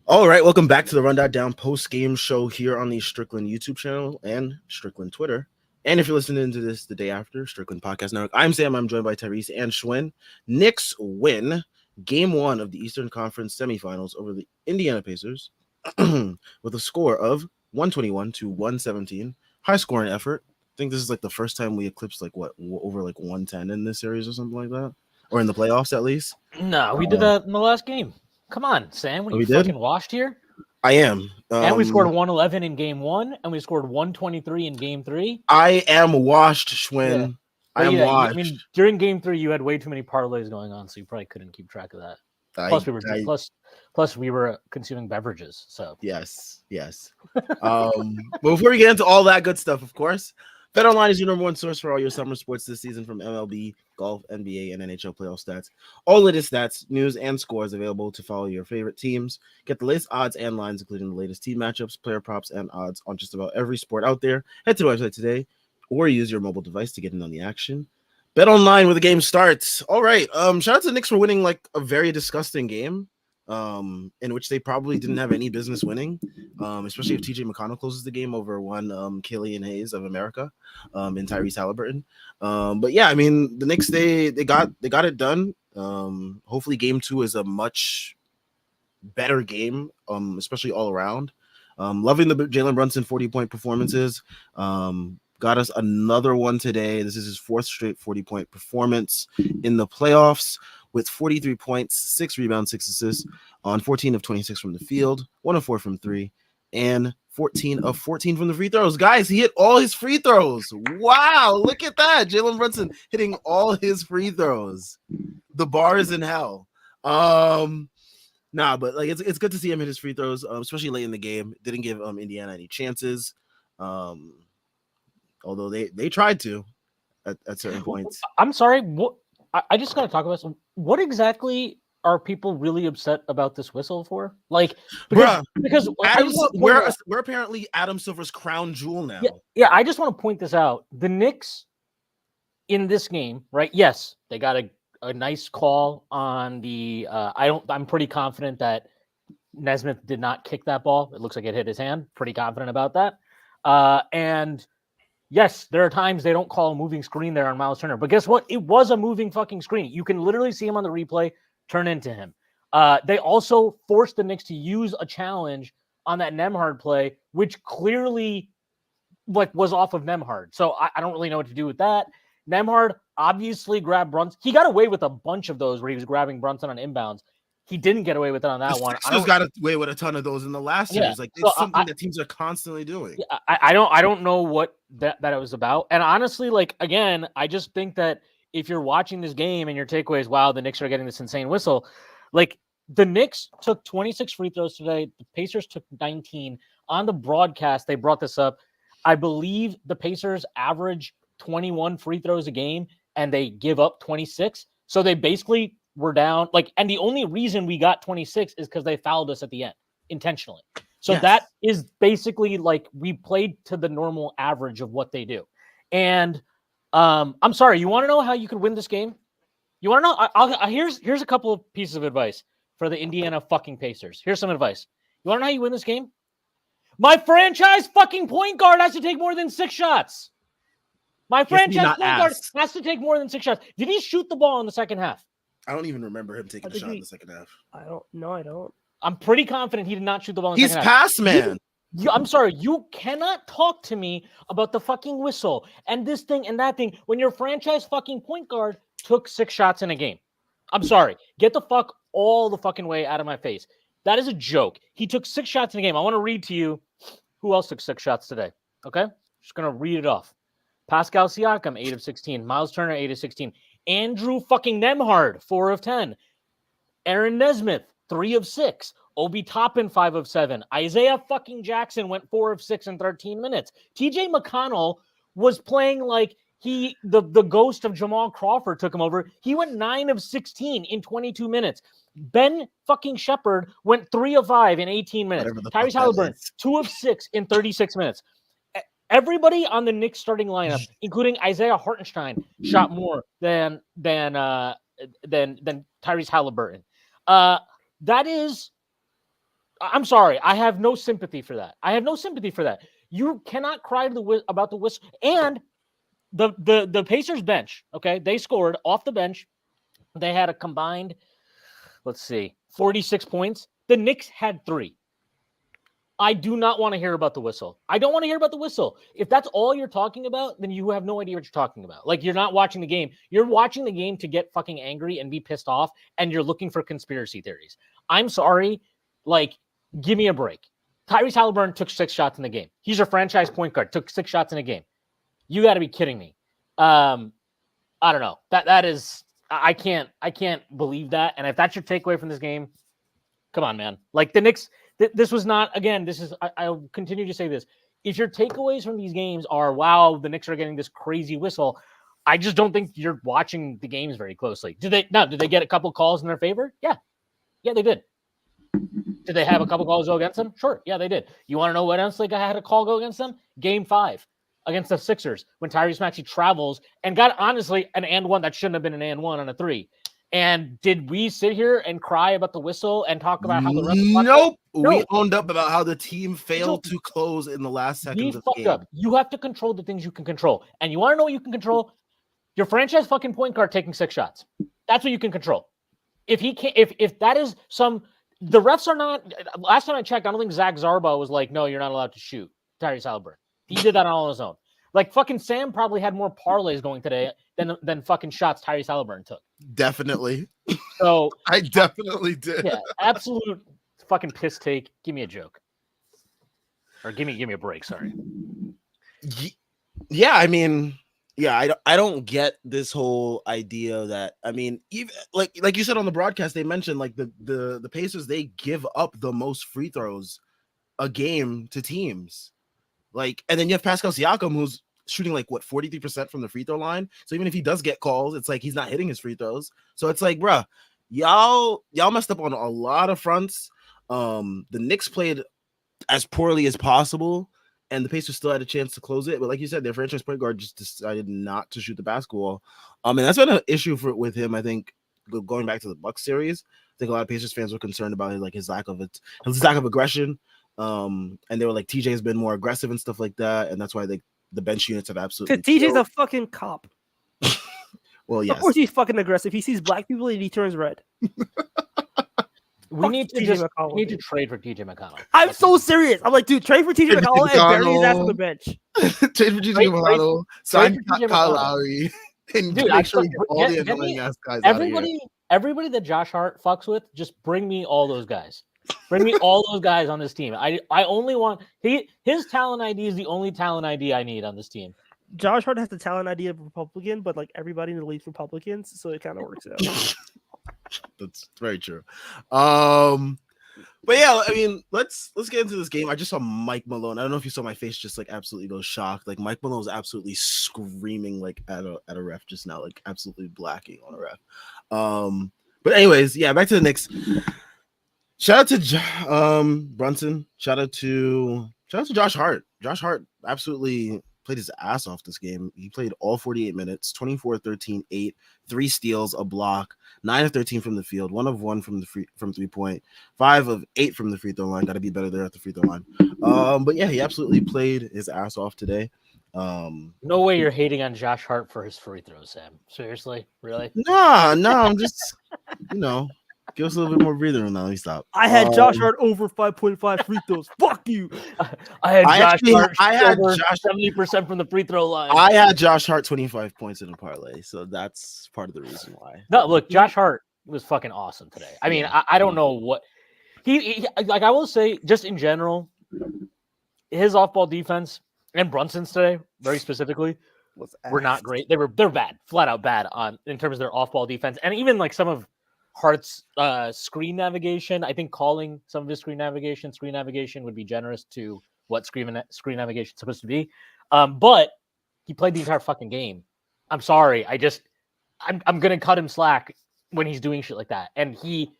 All right, welcome back to the Run.down post-game show here on the Strickland YouTube channel and Strickland Twitter. And if you're listening to this the day after, Strickland Podcast Network, I'm Sam. I'm joined by Tyrese and Schwinn. Knicks win Game 1 of the Eastern Conference semifinals over the Indiana Pacers with a score of 121 to 117. High-scoring effort. I think this is like the first time we eclipsed over 110 in this series or something like that, or in the playoffs at least. No, we did that in the last game. Come on, Sam. What, Oh, you we did? fucking washed here? I am. And we scored 111 in game 1, and we scored 123 in game 3. I am washed, Schwinn. Yeah. I am washed. I mean, during game 3, you had way too many parlays going on, so you probably couldn't keep track of that. Plus we were consuming beverages. So yes. But before we get into all that good stuff, of course, BetOnline is your number one source for all your summer sports this season, from MLB, golf, NBA, and NHL playoff stats. All latest stats, news, and scores available to follow your favorite teams. Get the latest odds and lines, including the latest team matchups, player props, and odds on just about every sport out there. Head to the website today, or use your mobile device to get in on the action. BetOnline where the game starts. All right. Shout out to the Knicks for winning like a very disgusting game, in which they probably didn't have any business winning, especially if TJ McConnell closes the game over one Killian Hayes of America, and Tyrese Halliburton. But yeah, I mean, the Knicks they got it done. Hopefully game 2 is a much better game, especially all around. Loving the Jalen Brunson 40-point performances. Got us another one today. This is his 4th straight 40-point performance in the playoffs, with 43 points, 6 rebounds, 6 assists on 14 of 26 from the field, 1 of 4 from 3, and 14 of 14 from the free throws. Guys, he hit all his free throws. Wow, look at that. Jalen Brunson hitting all his free throws. The bar is in hell. But like it's good to see him hit his free throws, especially late in the game. Didn't give Indiana any chances. Although they tried to at certain points. I'm sorry. What I just got to talk about some. What exactly are people really upset about this whistle for? Like, because we're apparently Adam Silver's crown jewel now. Yeah. I just want to point this out. The Knicks in this game, right? Yes, they got a nice call on the. I'm pretty confident that Nesmith did not kick that ball. It looks like it hit his hand. Pretty confident about that. And yes, there are times they don't call a moving screen there on Miles Turner. But guess what? It was a moving fucking screen. You can literally see him on the replay turn into him. They also forced the Knicks to use a challenge on that Nembhard play, which clearly was off of Nembhard. So I don't really know what to do with that. Nembhard obviously grabbed Brunson. He got away with a bunch of those where he was grabbing Brunson on inbounds. He didn't get away with it on that one. He's got away with a ton of those in the last series. Like it's something that teams are constantly doing. I don't know what that it was about. And honestly, like again, I just think that if you're watching this game and your takeaway is, wow, the Knicks are getting this insane whistle. Like the Knicks took 26 free throws today. The Pacers took 19. On the broadcast, they brought this up. I believe the Pacers average 21 free throws a game and they give up 26. So they basically were down, and the only reason we got 26 is because they fouled us at the end intentionally. So yes. That is basically like we played to the normal average of what they do. And I'm sorry, you want to know how you could win this game? You want to know? Here's a couple of pieces of advice for the Indiana fucking Pacers. Here's some advice. You want to know how you win this game? My franchise fucking point guard has to take more than 6 shots. My franchise point guard has to take more than 6 shots. Did he shoot the ball in the second half? I don't even remember him taking a shot in the second half. I don't. I'm pretty confident he did not shoot the ball in the second half. He's pass man. I'm sorry. You cannot talk to me about the fucking whistle and this thing and that thing when your franchise fucking point guard took 6 shots in a game. I'm sorry. Get the fuck all the fucking way out of my face. That is a joke. He took 6 shots in a game. I want to read to you who else took 6 shots today. Okay? Just going to read it off. Pascal Siakam, 8 of 16. Miles Turner, 8 of 16. Andrew fucking Nembhard, 4 of 10. Aaron Nesmith, 3 of 6. Obi Toppin, 5 of 7. Isaiah fucking Jackson went 4 of 6 in 13 minutes. TJ McConnell was playing like the ghost of Jamal Crawford took him over. He went 9 of 16 in 22 minutes. Ben fucking Shepard went 3 of 5 in 18 minutes. Tyrese Halliburton, 2 of 6 in 36 minutes. Everybody on the Knicks starting lineup, including Isaiah Hartenstein, shot more than Tyrese Halliburton. That is, I'm sorry. I have no sympathy for that. You cannot cry about the whistle. And the Pacers bench, okay, they scored off the bench. They had a combined, 46 points. The Knicks had 3. I do not want to hear about the whistle. I don't want to hear about the whistle. If that's all you're talking about, then you have no idea what you're talking about. Like, you're not watching the game. You're watching the game to get fucking angry and be pissed off, and you're looking for conspiracy theories. I'm sorry. Like, give me a break. Tyrese Halliburton took 6 shots in the game. He's your franchise point guard. Took 6 shots in a game. You got to be kidding me. I don't know. That is, I can't believe that. And if that's your takeaway from this game, come on, man. Like, the Knicks, this was not, again, I'll continue to say this. If your takeaways from these games are, wow, the Knicks are getting this crazy whistle, I just don't think you're watching the games very closely. Did they get a couple calls in their favor? Yeah. Yeah, they did. Did they have a couple calls go against them? Sure. Yeah, they did. You want to know what else they had a call go against them? Game 5 against the Sixers when Tyrese Maxey travels and got, honestly, an and one that shouldn't have been an and one on a 3. And did we sit here and cry about the whistle and talk about how the refs? Nope. No. We owned up about how the team failed to close in the last seconds of the game. Up. You have to control the things you can control. And you want to know what you can control? Your franchise fucking point guard taking 6 shots. That's what you can control. If he can't, if that is the refs are not, last time I checked, I don't think Zach Zarba was like, no, you're not allowed to shoot Tyrese Halliburton. He did that all on his own. Like, fucking Sam probably had more parlays going today than fucking shots Tyrese Halliburton took. Definitely. So I definitely did. Yeah, absolute fucking piss take. Give me a joke. Or give me a break, sorry. Yeah, I mean, yeah, I don't get this whole idea that, I mean, even like you said on the broadcast, they mentioned like the Pacers, they give up the most free throws a game to teams. Like, and then you have Pascal Siakam, who's shooting like 43% from the free throw line. So even if he does get calls, it's like he's not hitting his free throws. So it's like, bruh, y'all messed up on a lot of fronts. The Knicks played as poorly as possible, and the Pacers still had a chance to close it. But like you said, their franchise point guard just decided not to shoot the basketball. And that's been an issue with him. I think going back to the Bucks series, I think a lot of Pacers fans were concerned about his lack of aggression. And they were like, TJ's been more aggressive and stuff like that, and that's why the bench units have absolutely. TJ's a fucking cop. Well, yes. Of course he's fucking aggressive. He sees black people and he turns red. We need to trade for TJ McConnell. I'm so serious. I'm like, dude, trade for TJ McConnell and bury his ass on the bench. Trade for TJ McConnell. Sign Kyle Lowry. And dude, make sure you get all the annoying ass guys out of here. Everybody that Josh Hart fucks with, just bring me all those guys. Bring me all those guys on this team. I only want his talent ID is the only talent ID I need on this team. Josh Hart has the talent ID of Republican, but like everybody in the league's Republicans, so it kind of works out. That's very true. But yeah, I mean, let's get into this game. I just saw Mike Malone. I don't know if you saw my face just like absolutely go shocked. Like Mike Malone was absolutely screaming like at a ref just now, like absolutely blacking on a ref. But anyways, yeah, back to the Knicks. Shout out to Brunson. Shout out to Josh Hart. Josh Hart absolutely played his ass off this game. He played all 48 minutes, 24, 13, 8, 3 steals, a block, 9 of 13 from the field, 1 of 1 from 3-point, 5 of 8 from the free throw line. Got to be better there at the free throw line. But yeah, he absolutely played his ass off today. No way you're hating on Josh Hart for his free throws, Sam. Seriously? Really? No, I'm just, give us a little bit more breather room now. Let me stop. I had Josh Hart over 5.5 free throws. Fuck you. I had Josh 70% from the free throw line. I had Josh Hart 25 points in a parlay, so that's part of the reason why. No, look, Josh Hart was fucking awesome today. I mean, I don't know what he like. I will say, just in general, his off-ball defense and Brunson's today, very specifically, were not great. They're bad, flat out bad in terms of their off-ball defense, and even like some of Hart's screen navigation. I think calling some of his screen navigation would be generous to what screen navigation is supposed to be. But he played the entire fucking game. I'm sorry. I'm gonna cut him slack when he's doing shit like that. And he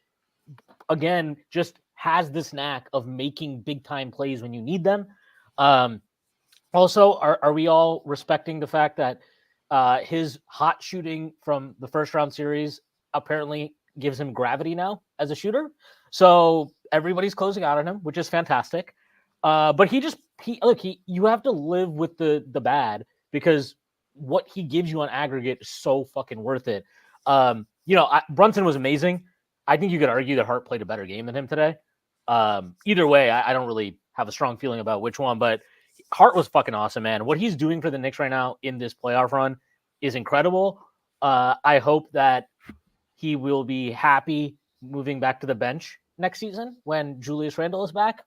again just has this knack of making big time plays when you need them. Also, are we all respecting the fact that his hot shooting from the first round series apparently gives him gravity now as a shooter? So everybody's closing out on him, which is fantastic. But you have to live with the bad because what he gives you on aggregate is so fucking worth it. Brunson was amazing. I think you could argue that Hart played a better game than him today. Either way, I don't really have a strong feeling about which one, but Hart was fucking awesome, man. What he's doing for the Knicks right now in this playoff run is incredible. I hope that he will be happy moving back to the bench next season when Julius Randle is back.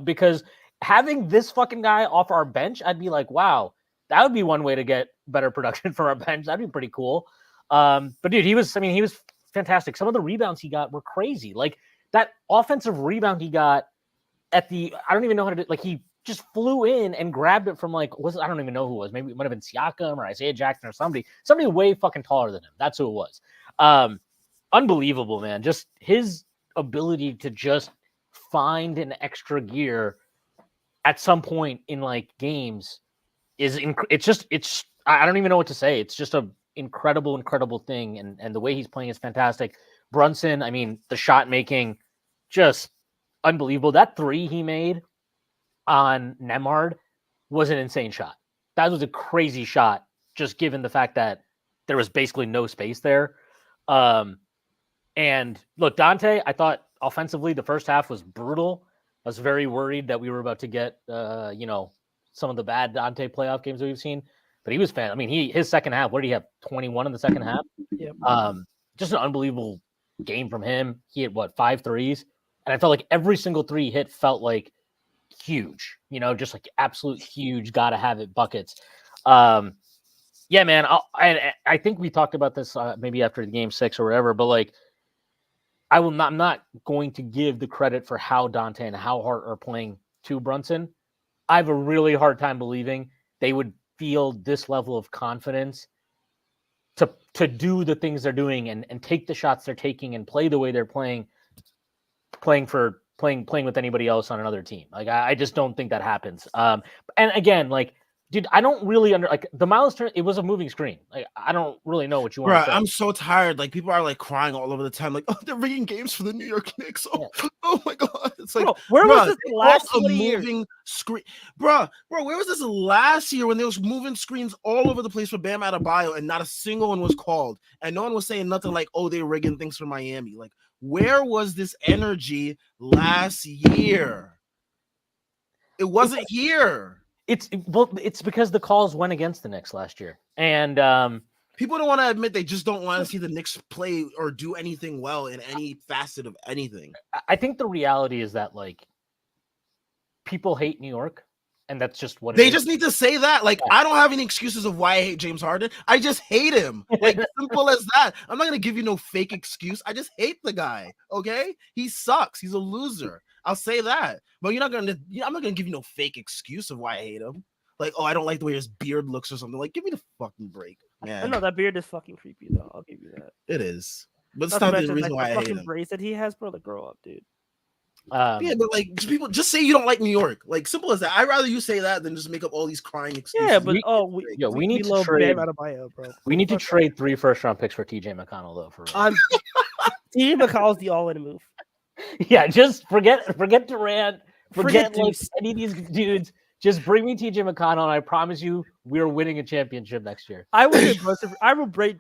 Because having this fucking guy off our bench, I'd be like, wow, that would be one way to get better production from our bench. That'd be pretty cool. But dude, he was fantastic. Some of the rebounds he got were crazy. Like that offensive rebound he got I don't even know how to do, like he just flew in and grabbed it from I don't even know who it was. Maybe it might have been Siakam or Isaiah Jackson or somebody way fucking taller than him. That's who it was. Unbelievable, man. Just his ability to just find an extra gear at some point in games I don't even know what to say. It's just a incredible thing. And the way he's playing is fantastic. Brunson, I mean, the shot making, just unbelievable. That 3 he made on Nemhard was an insane shot. That was a crazy shot, just given the fact that there was basically no space there. And look, Dante, I thought offensively the first half was brutal. I was very worried that we were about to get, some of the bad Dante playoff games that we've seen. But he was fan. I mean, his second half, what did he have? 21 in the second half? Yep. Just an unbelievable game from him. He had 5 threes? And I felt like every single 3 hit felt like huge, just like absolute huge, gotta have it buckets. Yeah, man. I think we talked about this maybe after the game 6 or whatever, but I'm not going to give the credit for how Dante and how Hart are playing to Brunson. I have a really hard time believing they would feel this level of confidence to do the things they're doing and take the shots they're taking and play the way they're playing with anybody else on another team. I just don't think that happens. And again, dude, I don't really the Miles turn. It was a moving screen. I don't really know what you want to say. I'm so tired. People are crying all over the time. Oh, they're rigging games for the New York Knicks. Oh, yeah. Oh my god. It's where was this last moving screen, bro? Where was this last year when there was moving screens all over the place for Bam Adebayo and not a single one was called and no one was saying nothing oh, they're rigging things for Miami. Where was this energy last year? It wasn't here. It's because the calls went against the Knicks last year, and people don't want to admit they just don't want to see the Knicks play or do anything well in any facet of anything. I think the reality is that people hate New York, and that's just what they just need to say that. I don't have any excuses of why I hate James Harden. I just hate him. Simple as that. I'm not gonna give you no fake excuse. I just hate the guy. Okay, he sucks. He's a loser. I'll say that. But I'm not gonna give you no fake excuse of why I hate him. Oh, I don't like the way his beard looks or something. Give me the fucking break, man. No, that beard is fucking creepy though. I'll give you that. It is. But it's not the reason why I hate him. The braids that he has, bro, grow up, dude. Yeah, but people just say you don't like New York. Simple as that. I'd rather you say that than just make up all these crying excuses. Yeah, but we need to trade. We need to trade 3 first-round picks for TJ McConnell though. For TJ McConnell's the all-in move. Yeah, just forget Durant, forget any of these dudes. Just bring me TJ McConnell, and I promise you, we're winning a championship next year. I would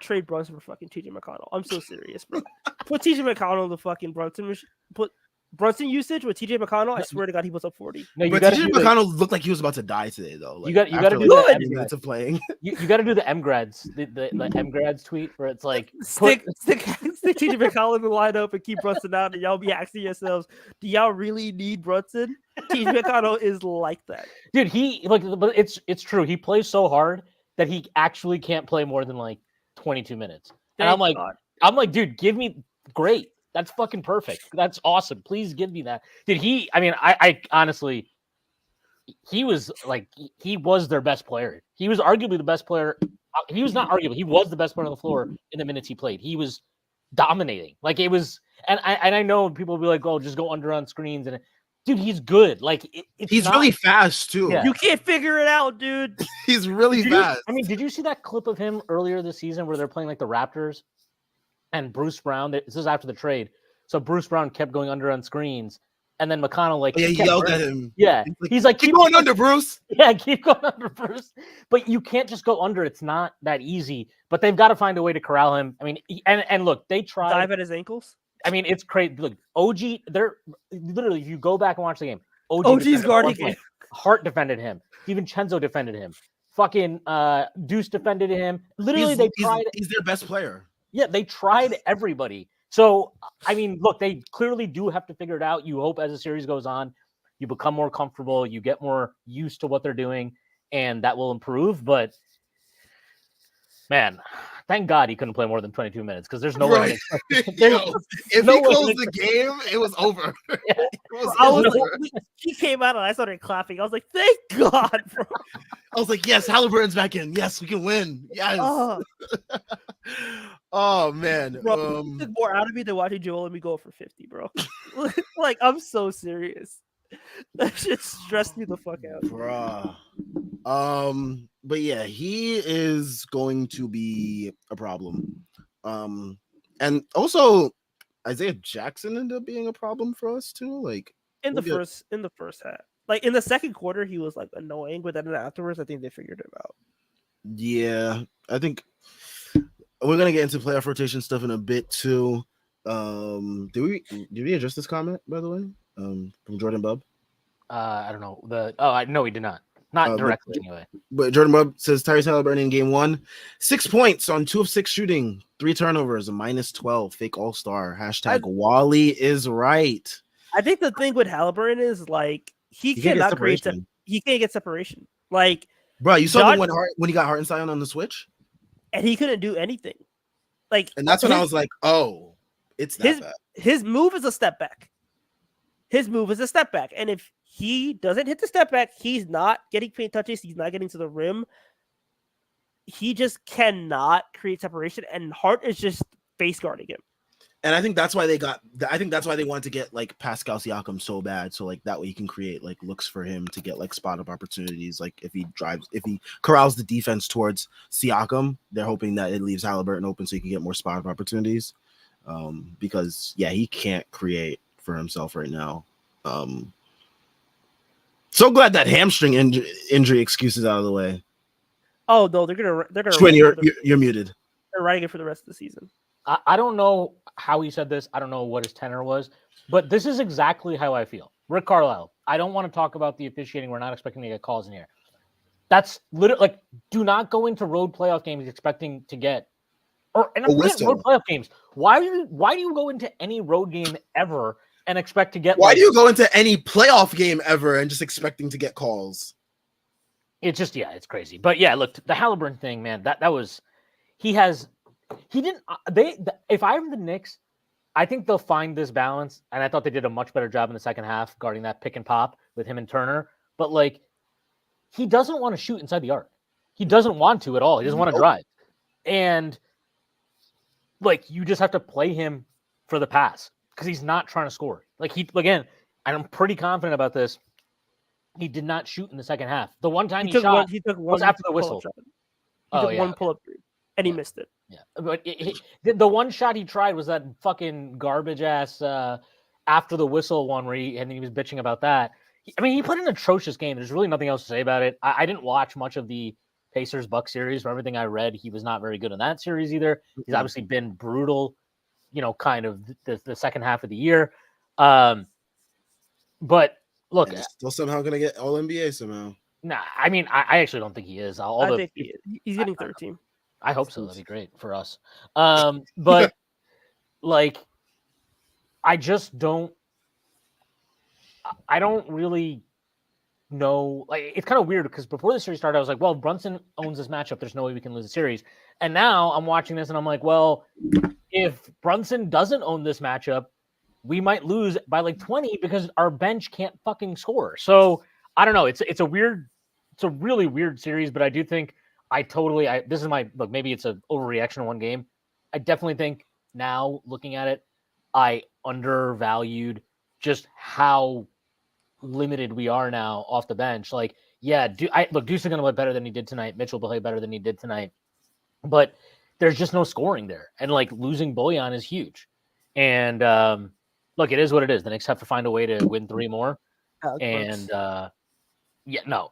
trade Brunson for fucking TJ McConnell. I'm so serious, bro. Put TJ McConnell in the fucking Brunson machine. Put Brunson usage with TJ McConnell. I swear to God, he was up 40. No, but TJ McConnell looked like he was about to die today, though. You got to do the minutes of playing. You got to do the M grads, the M grads tweet where it's stick TJ McConnell in the lineup and keep Brunson out, and y'all be asking yourselves, do y'all really need Brunson? TJ McConnell is like that, dude. But it's true. He plays so hard that he actually can't play more than 22 minutes. And I'm like, dude, give me great. That's fucking perfect. That's awesome. Please give me that. Did he? I mean, I honestly, he was he was their best player. He was arguably the best player. He was not arguably. He was the best player on the floor in the minutes he played. He was dominating. It was, and I know people will be like, "Oh, just go under on screens." And dude, he's good. He's really fast too. Yeah. You can't figure it out, dude. He's really fast. Did you see that clip of him earlier this season where they're playing the Raptors? And Bruce Brown, this is after the trade. So Bruce Brown kept going under on screens. and then McConnell like Yeah, he kept yelled burning. at him. Yeah, he's like, keep going under, Bruce. Yeah, keep going under, Bruce. But you can't just go under. It's not that easy. But they've got to find a way to corral him. I mean, and look, they tried. Dive at his ankles. I mean, it's crazy. Look, OG, they're literally, if you go back and watch the game, OG's guarding him. Hart defended him. DiVincenzo defended him. Fucking Deuce defended him. Literally, he's their best player. Yeah, they tried everybody. So, I mean, look, they clearly do have to figure it out. You hope as the series goes on, you become more comfortable, you get more used to what they're doing, and that will improve. But, man, thank God he couldn't play more than 22 minutes because there's no way. If he closed the game, it was over. He came out and I started clapping. I was like, thank God, bro. I was like, yes, Halliburton's back in. Yes, we can win. Yes. Oh man. Bro, it took more out of me than watching Joel and me go for 50, bro. Like, I'm so serious. That shit stressed me the fuck out. Bruh. But yeah, he is going to be a problem. And also Isaiah Jackson ended up being a problem for us too. Like in the first half. Like in the second quarter, he was like annoying, but then afterwards, I think they figured him out. Yeah, I think we're gonna get into playoff rotation stuff in a bit too. Did we address this comment by the way? From Jordan Bub? I don't know. No, he did not. Not directly anyway. But Jordan Bub says Tyrese Halliburton in game 1, 6 points on 2 of 6 shooting, 3 turnovers, a -12, fake all-star. # Wally is right. I think the thing with Halliburton is like he cannot create. He can't get separation. Like, bro, you saw when he got Hartenstein on the switch, and he couldn't do anything. Like, and that's when I was like, oh, it's that bad. His move is a step back. And if he doesn't hit the step back, he's not getting paint touches. He's not getting to the rim. He just cannot create separation, and Hart is just face guarding him. And I think that's why they wanted to get like Pascal Siakam so bad, so like that way he can create like looks for him to get like spot up opportunities. Like if he corrals the defense towards Siakam, they're hoping that it leaves Halliburton open so he can get more spot up opportunities. Because yeah, he can't create for himself right now. So glad that hamstring injury excuse is out of the way. Oh no, they're gonna Schwinn, you're muted. They're writing it for the rest of the season. I don't know how he said this. I don't know what his tenor was, but this is exactly how I feel. Rick Carlisle, I don't want to talk about the officiating. We're not expecting to get calls in here. That's literally like, do not go into road playoff games expecting to get, road playoff games. Why do you go into any road game ever and expect to get? Why do you go into any playoff game ever and just expecting to get calls? It's just, yeah, it's crazy. But yeah, look, the Halliburton thing, man, if I'm the Knicks, I think they'll find this balance. And I thought they did a much better job in the second half guarding that pick and pop with him and Turner. But like, he doesn't want to shoot inside the arc. He doesn't want to at all. He doesn't want to drive. And like, you just have to play him for the pass because he's not trying to score. Like again, I'm pretty confident about this. He did not shoot in the second half. The one time he shot was after the whistle. He took one pull-up three, and he missed it. Yeah, but the one shot he tried was that fucking garbage ass after the whistle one where he was bitching about that. He played an atrocious game. There's really nothing else to say about it. I didn't watch much of the Pacers-Bucks series. From everything I read, he was not very good in that series either. He's obviously been brutal, kind of the second half of the year. But look, he's still somehow gonna get All NBA somehow. Nah, I actually don't think he is. I think he is. He's getting 13. I hope so. That'd be great for us. But like, I just don't. I don't really know. Like, it's kind of weird because before the series started, I was like, "Well, Brunson owns this matchup. There's no way we can lose the series." And now I'm watching this and I'm like, "Well, if Brunson doesn't own this matchup, we might lose by like 20 because our bench can't fucking score." So I don't know. It's a really weird series, but I do think this is my look. Maybe it's an overreaction in one game. I definitely think now looking at it, I undervalued just how limited we are now off the bench. Like, yeah, Deuce is going to play better than he did tonight. Mitchell will play better than he did tonight, but there's just no scoring there. And like losing Bojan is huge. And look, it is what it is. The Knicks have to find a way to win 3 more. Alec And Burks.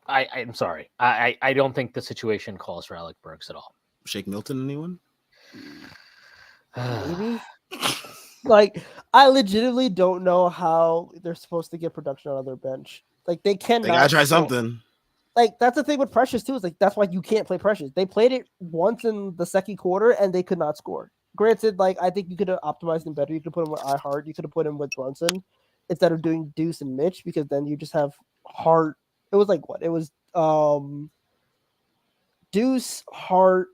I'm sorry. I don't think the situation calls for Alec Burks at all. Shake Milton, anyone? Maybe. Like, I legitimately don't know how they're supposed to get production out of their bench. Like, they cannot. They gotta try score. something. Like, that's the thing with Precious too. Is like that's why you can't play Precious. They played it once in the second quarter and they could not score. Granted, like I think you could have optimized him better. You could put him with iHeart. You could have put him with Brunson instead of doing Deuce and Mitch because then you just have Hart. It was like what? It was Deuce, Hart,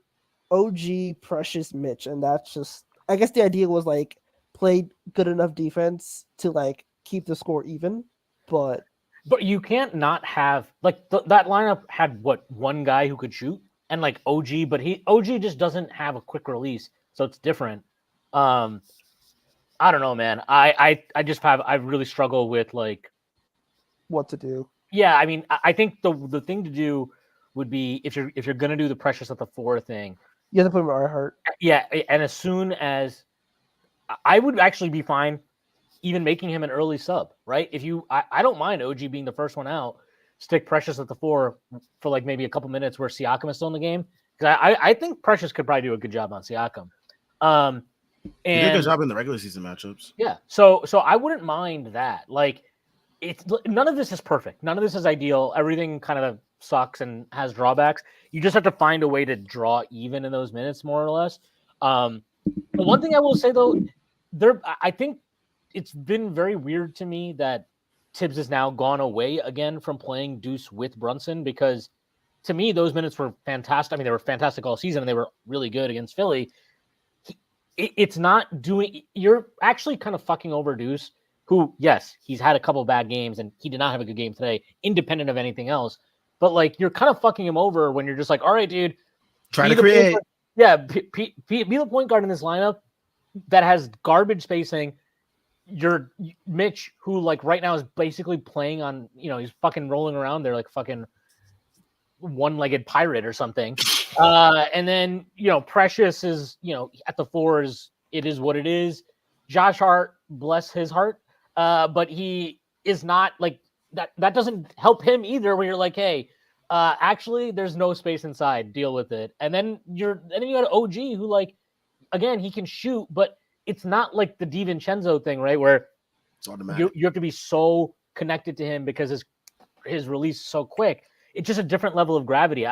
OG, Precious, Mitch, and that's just. I guess the idea was like play good enough defense to like keep the score even, but you can't not have like that lineup had one guy who could shoot and like OG, but OG just doesn't have a quick release, so it's different. I don't know, man. I really struggle with like what to do. Yeah, I mean, I think the thing to do would be if you're gonna do the Precious at the 4 thing, you have to put him at iHeart. Yeah, and as soon as I would actually be fine even making him an early sub, right? If I don't mind OG being the first one out, stick Precious at the 4 for like maybe a couple minutes where Siakam is still in the game. Because I think Precious could probably do a good job on Siakam. And he did a good job in the regular season matchups. Yeah. So I wouldn't mind that. Like it's none of this is perfect. None of this is ideal. Everything kind of sucks and has drawbacks. You just have to find a way to draw even in those minutes, more or less. But one thing I will say though, I think it's been very weird to me that Tibbs has now gone away again from playing Deuce with Brunson because to me those minutes were fantastic. I mean, they were fantastic all season and they were really good against Philly. It's not doing. You're actually kind of fucking over Deuce, who yes, he's had a couple of bad games and he did not have a good game today, independent of anything else. But like you're kind of fucking him over when you're just like, all right, dude, try to create. Be the point guard in this lineup that has garbage spacing. You're Mitch, who like right now is basically playing on, he's fucking rolling around there like fucking one-legged pirate or something. And then, Precious is, at the 4s, it is what it is. Josh Hart, bless his heart. But he is not like that. That doesn't help him either when you're like, hey, actually there's no space inside, deal with it. And then you got OG who like, again, he can shoot, but it's not like the DiVincenzo thing, right? Where it's automatic. You have to be so connected to him because his release is so quick. It's just a different level of gravity.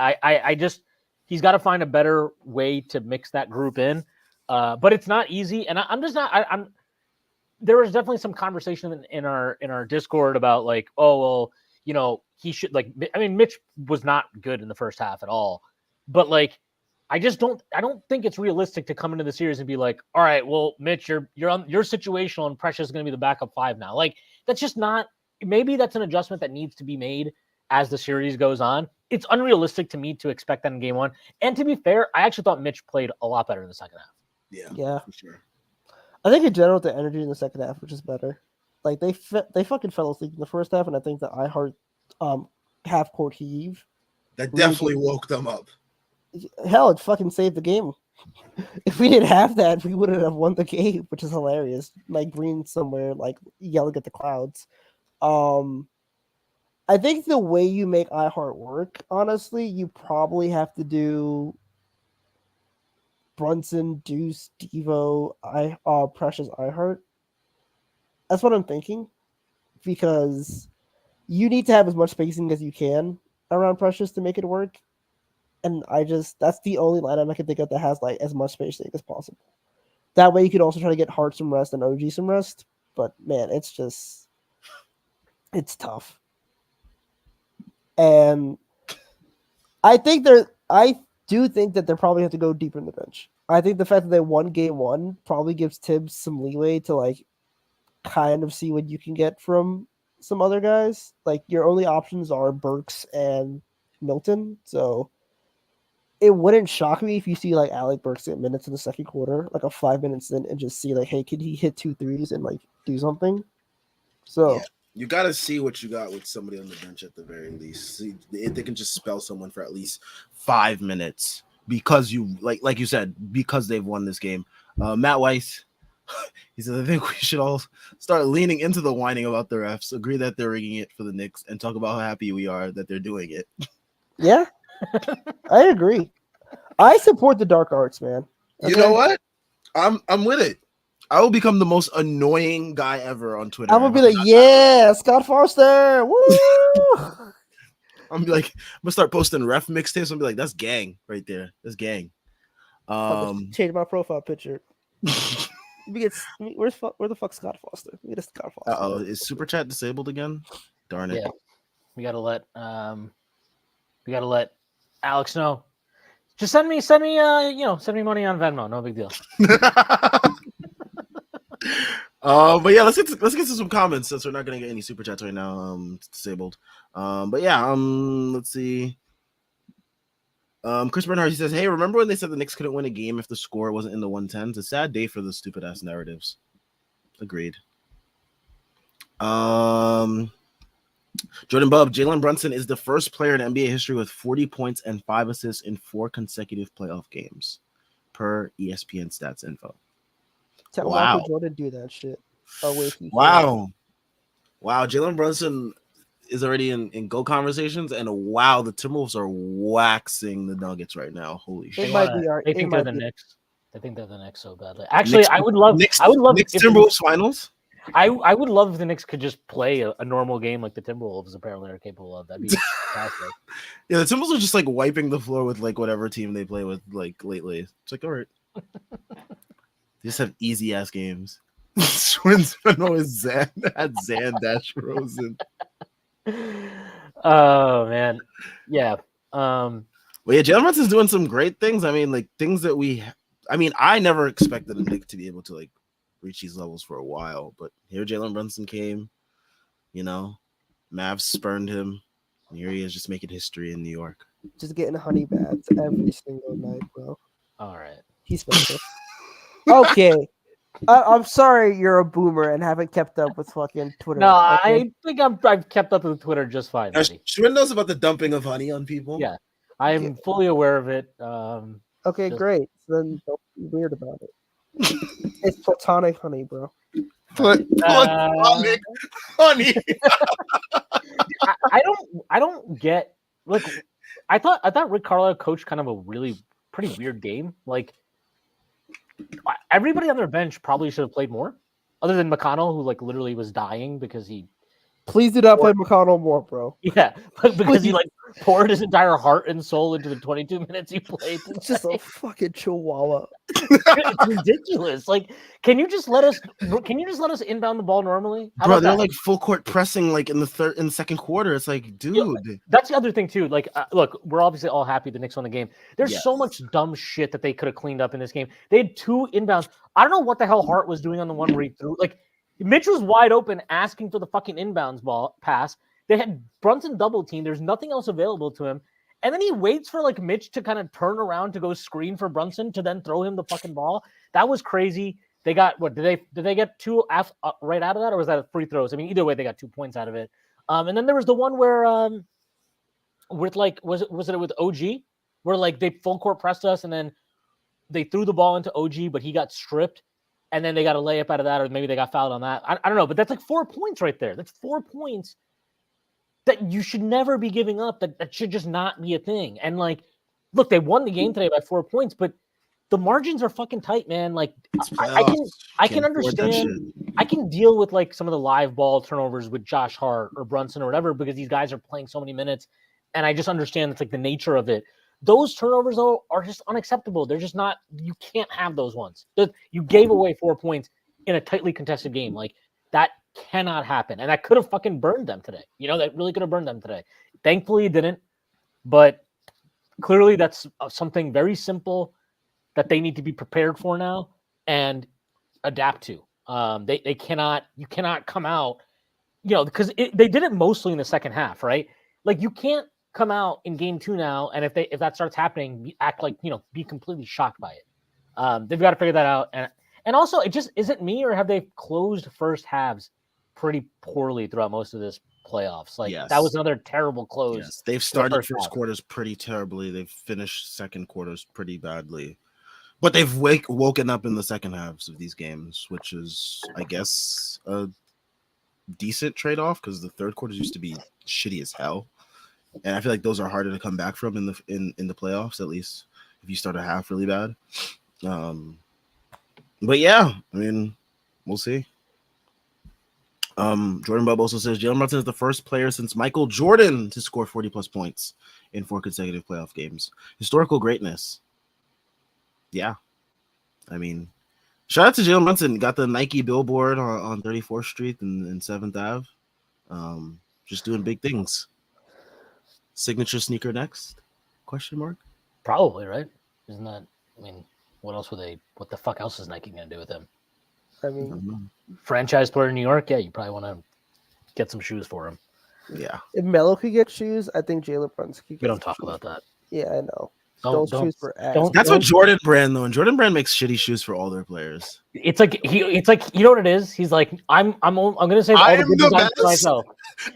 He's got to find a better way to mix that group in. But it's not easy. And there was definitely some conversation in our Discord about like, oh, well, he should Mitch was not good in the first half at all, but like, I don't think it's realistic to come into the series and be like, all right, well, Mitch, you're situational and Precious is going to be the backup 5 now. Like, that's just not, maybe that's an adjustment that needs to be made as the series goes on. It's unrealistic to me to expect that in game 1. And to be fair, I actually thought Mitch played a lot better in the second half. Yeah, for sure. I think in general, the energy in the second half, which is better. Like they fucking fell asleep in the first half, and I think the iHeart half court heave that definitely woke them up. Hell, it fucking saved the game. If we didn't have that, we wouldn't have won the game, which is hilarious. Like Green somewhere, like yelling at the clouds. I think the way you make iHeart work, honestly, you probably have to do Brunson, Deuce, Devo, Precious, iHeart. That's what I'm thinking, because you need to have as much spacing as you can around Precious to make it work. And that's the only lineup I can think of that has like as much spacing as possible. That way you could also try to get Hart some rest and OG some rest. But man, it's tough. And I do think that they probably have to go deeper in the bench. I think the fact that they won game 1 probably gives Tibbs some leeway to like kind of see what you can get from some other guys. Like your only options are Burks and Milton. So it wouldn't shock me if you see like Alec Burks get minutes in the second quarter, like a 5 minutes in, and just see like, hey, could he hit 2 threes and like do something? So you got to see what you got with somebody on the bench at the very least. See if they can just spell someone for at least 5 minutes because you like you said, because they've won this game. Matt Weiss, He says, I think we should all start leaning into the whining about the refs, agree that they're rigging it for the Knicks, and talk about how happy we are that they're doing it. Yeah, I agree. I support the dark arts, man. You know what? I'm with it. I will become the most annoying guy ever on Twitter. I'm gonna be like, yeah, Scott Foster. Woo! I'm like, I'm gonna start posting ref mixtapes. I'm be like, that's gang right there. That's gang. Change my profile picture. Where the fuck Scott Foster? We get a Scott Foster. Uh-oh, is super chat disabled again? Darn it. Yeah. We gotta let Alex know. Just send me money on Venmo. No big deal. But yeah, let's get to some comments since we're not gonna get any super chats right now. It's disabled. But yeah, let's see. Chris Bernhardt, he says, hey, remember when they said the Knicks couldn't win a game if the score wasn't in the 110s? It's a sad day for the stupid ass narratives. Agreed. Jordan Bub, Jalen Brunson is the first player in NBA history with 40 points and 5 assists in 4 consecutive playoff games, per ESPN stats info. Tell Wow. Michael Jordan do that shit. Oh wait. Wow. Jalen Brunson is already in GOAT conversations, and wow, the Timberwolves are waxing the Nuggets right now. Holy shit! They think they're the Knicks. They think they're the Knicks so badly. Actually, I would love Knicks if Timberwolves finals. I would love if the Knicks could just play a normal game like the Timberwolves apparently are capable of. That'd be fantastic. Yeah, the Timberwolves are just like wiping the floor with like whatever team they play with like lately. It's like, all right. They just have easy ass games. Twins is Zan Dash Rosen. Oh man, yeah. Well, yeah, Jalen Brunson's doing some great things. I mean, like things that I never expected a Knicks to be able to like reach these levels for a while, but here Jalen Brunson came. You know, Mavs spurned him, and here he is, just making history in New York. Just getting honey baths every single night, bro. All right, he's special. Okay. I'm sorry you're a boomer and haven't kept up with fucking Twitter. No, okay? I think I've kept up with Twitter just fine. Shwin knows about the dumping of honey on people. Yeah, I am fully aware of it. Okay, great. So then don't be weird about it. It's platonic honey, bro. Platonic honey. I don't get. Look, I thought Rick Carlisle coached kind of a really pretty weird game. Like, everybody on their bench probably should have played more, other than McConnell, who like literally was dying because he. Please do not play McConnell more, bro. Yeah, because he like poured his entire heart and soul into the 22 minutes he played. It's just a fucking chihuahua. It's ridiculous. Like, can you just let us inbound the ball normally? Bro, they're like full court pressing like in the second quarter. It's like, dude. Yeah, that's the other thing too. Like, look, we're obviously all happy the Knicks won the game. There's so much dumb shit that they could have cleaned up in this game. They had 2 inbounds. I don't know what the hell Hart was doing on the one where he threw. Like, Mitch was wide open asking for the fucking inbounds ball pass. They had Brunson double team. There's nothing else available to him. And then he waits for like Mitch to kind of turn around to go screen for Brunson to then throw him the fucking ball. That was crazy. They got what? Did they get 2 right out of that, or was that a free throws? I mean, either way, they got 2 points out of it. And then there was the one where with like was it with OG where like they full court pressed us and then they threw the ball into OG, but he got stripped. And then they got a layup out of that, or maybe they got fouled on that. I don't know, but that's like 4 points right there. That's 4 points that you should never be giving up. That should just not be a thing. And like, look, they won the game today by 4 points, but the margins are fucking tight, man. Like, I can understand. I can deal with like some of the live ball turnovers with Josh Hart or Brunson or whatever because these guys are playing so many minutes, and I just understand it's like the nature of it. Those turnovers, though, are just unacceptable. They're just not – you can't have those ones. You gave away 4 points in a tightly contested game. Like, that cannot happen. And that could have fucking burned them today. You know, that really could have burned them today. Thankfully, it didn't. But clearly that's something very simple that they need to be prepared for now and adapt to. They cannot – you cannot come out – you know, because they did it mostly in the second half, right? Like, you can't come out in game 2 now, and if that starts happening, act like, you know, be completely shocked by it. They've got to figure that out, and also, it just isn't me, or have they closed first halves pretty poorly throughout most of this playoffs? Like, that was another terrible close. Yes, they've started first quarters pretty terribly. They've finished second quarters pretty badly. But they've woken up in the second halves of these games, which is, I guess, a decent trade-off because the third quarters used to be shitty as hell, and I feel like those are harder to come back from in the playoffs, at least if you start a half really bad. But yeah, I mean, we'll see. Jordan Bub also says Jalen Brunson is the first player since Michael Jordan to score 40+ points in 4 consecutive playoff games. Historical greatness. Yeah. I mean, shout out to Jalen Brunson. Got the Nike billboard on 34th Street and 7th Ave. Just doing big things. Signature sneaker next? Question mark? Probably, right? Isn't that? I mean, what the fuck else is Nike gonna do with him? I mean, franchise player in New York. Yeah, you probably want to get some shoes for him. Yeah. if Melo could get shoes, I think Jalen Brunson could get We don't some talk shoes. about that. Yeah, I know. Don't- Those shoes were ass. don't- That's what Jordan Brand though. And Jordan Brand makes shitty shoes for all their players. It's like you know what it is. He's like I'm gonna say all I the am good the designs for best. myself.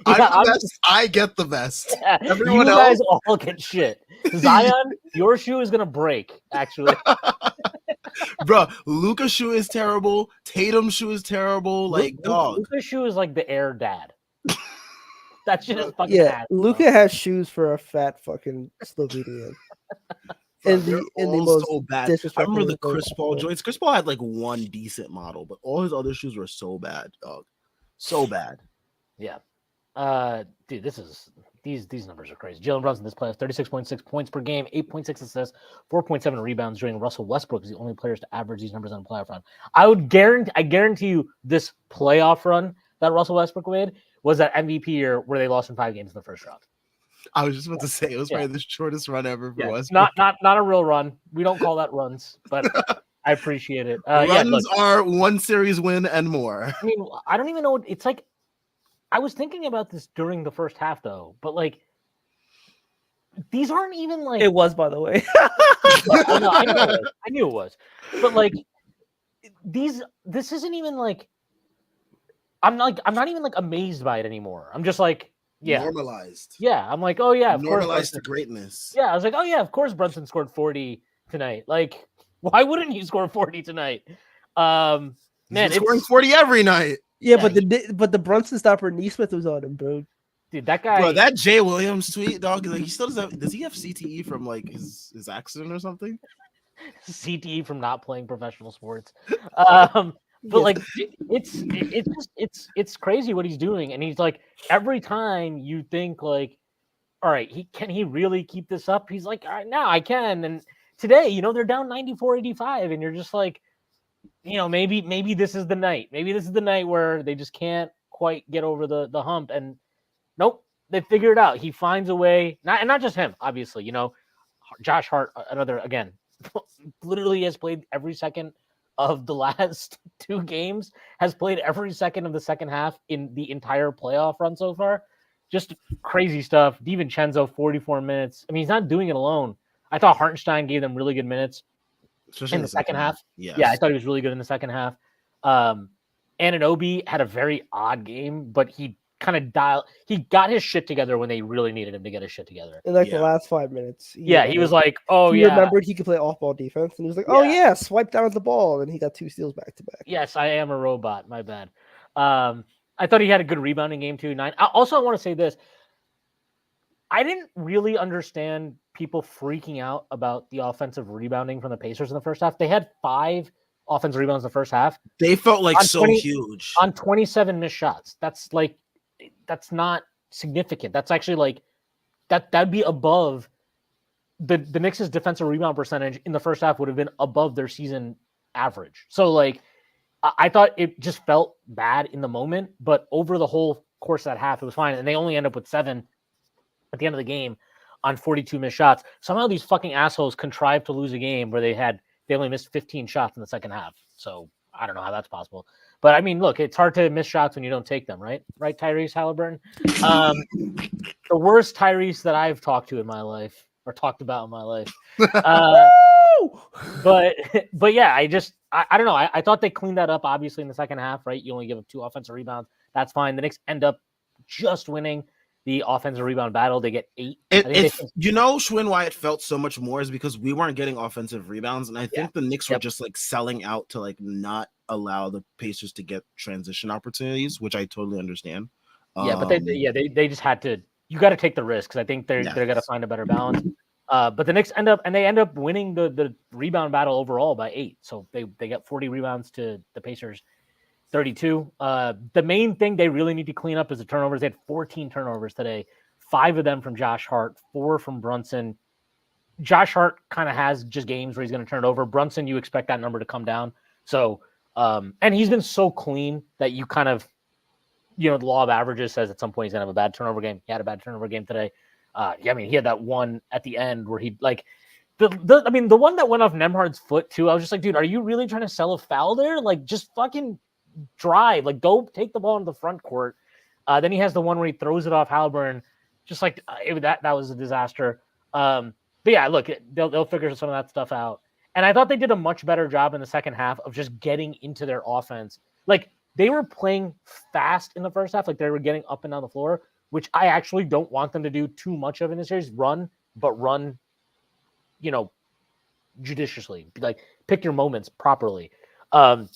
I'm Yeah, the best. I get the best. Everyone you else- guys all get shit. Zion, your shoe is gonna break. Actually, Bro, Luka's shoe is terrible. Tatum's shoe is terrible. Like, dog. Luka's shoe is like the air dad. That shit is fucking Yeah, ass, bro. Luka has shoes for a fat fucking Slovenian. in They're the all most so bad. I disrespectful remember the way Chris Paul possible. joints. Chris Paul had like one decent model, but all his other shoes were so bad, dog. So bad. Yeah. Dude, these numbers are crazy. Jalen Brunson this playoff, 36.6 points per game, 8.6 assists, 4.7 rebounds. During Russell Westbrook is the only players to average these numbers on a playoff run. I guarantee you this playoff run that Russell Westbrook made was that MVP year where they lost in 5 games in the first round. I was just about to say it was Yeah. probably the shortest run ever for Yeah, Westbrook. not a real run. We don't call that runs, but I appreciate it. Runs are one series win and more. I mean, I don't even know. It's like I was thinking about this during the first half, though. But like, these aren't even like It was, by the way. I knew it was, but like this isn't even like I'm not even like amazed by it anymore. I'm just like, yeah, Normalized. yeah. I'm like, oh yeah, of course. Normalized to Brunson. greatness. Yeah, I was like, oh yeah, of course Brunson scored 40 tonight. Like, why wouldn't he score 40 tonight? Man, He's scoring 40 every night. Yeah, Yeah, but the Brunson stopper Neesmith was on him, bro. dude, that guy. Bro, that Jay Williams tweet, dog, like he still does he have CTE from like his accident or something? CTE from not playing professional sports. But like it's crazy what he's doing, and he's like every time you think like, all right, can he really keep this up? He's like, all right, now I can. And today, they're down 94-85, and you're just like, maybe this is the night. Maybe this is the night where they just can't quite get over the hump. And nope, they figure it out. He finds a way, not just him, obviously. Josh Hart, another again, literally has played every second of the last 2 games, has played every second of the second half in the entire playoff run so far. Just crazy stuff. DiVincenzo, 44 minutes. I mean, he's not doing it alone. I thought Hartenstein gave them really good minutes. Especially in the second half. Yes. Yeah, I thought he was really good in the second half. Anunoby had a very odd game, but he kind of he got his shit together when they really needed him to get his shit together. In like Yeah. the last 5 minutes. He was like, oh he yeah. remembered he could play off-ball defense, and he was like, "Oh yeah, swipe down the ball," and he got 2 steals back to back. Yes, I am a robot. My bad. I thought he had a good rebounding game too. 9. I want to say this. I didn't really understand people freaking out about the offensive rebounding from the Pacers in the first half. They had 5 offensive rebounds in the first half They felt like On so 20 huge. on 27 missed shots. That's not significant. That's actually like that'd be above the Knicks' defensive rebound percentage in the first half would have been above their season average. So like I thought it just felt bad in the moment, but over the whole course of that half, it was fine. And they only end up with 7 at the end of the game on 42 missed shots. Somehow these fucking assholes contrived to lose a game where they only missed 15 shots in the second half. So I don't know how that's possible. But I mean, look, it's hard to miss shots when you don't take them, right? Right, Tyrese Halliburton? The worst Tyrese that I've talked to in my life or talked about in my life. But yeah, I don't know. I thought they cleaned that up obviously in the second half, right? You only give up 2 offensive rebounds. That's fine. The Knicks end up just winning the offensive rebound battle. They get 8. I think If you know, Schwinn, why it felt so much more is because we weren't getting offensive rebounds, and I think the Knicks were just like selling out to like not allow the Pacers to get transition opportunities, which I totally understand. But they just had to. You got to take the risk because I think they're going to find a better balance. But the Knicks end up winning the rebound battle overall by 8. So they got 40 rebounds to the Pacers 32. The main thing they really need to clean up is the turnovers. They had 14 turnovers today, 5 of them from Josh Hart, 4 from Brunson. Josh Hart kind of has just games where he's going to turn it over. Brunson, you expect that number to come down. So, and he's been so clean that you kind of, the law of averages says at some point he's going to have a bad turnover game. He had a bad turnover game today. He had that one at the end where he like the one that went off Nemhard's foot too. I was just like, dude, are you really trying to sell a foul there? Like, just fucking drive, like go take the ball into the front court. Then he has the one where he throws it off Haliburton. Just like that was a disaster. But yeah, look, they'll figure some of that stuff out. And I thought they did a much better job in the second half of just getting into their offense. Like they were playing fast in the first half, like they were getting up and down the floor, which I actually don't want them to do too much of in this series. Run, judiciously. Like pick your moments properly. But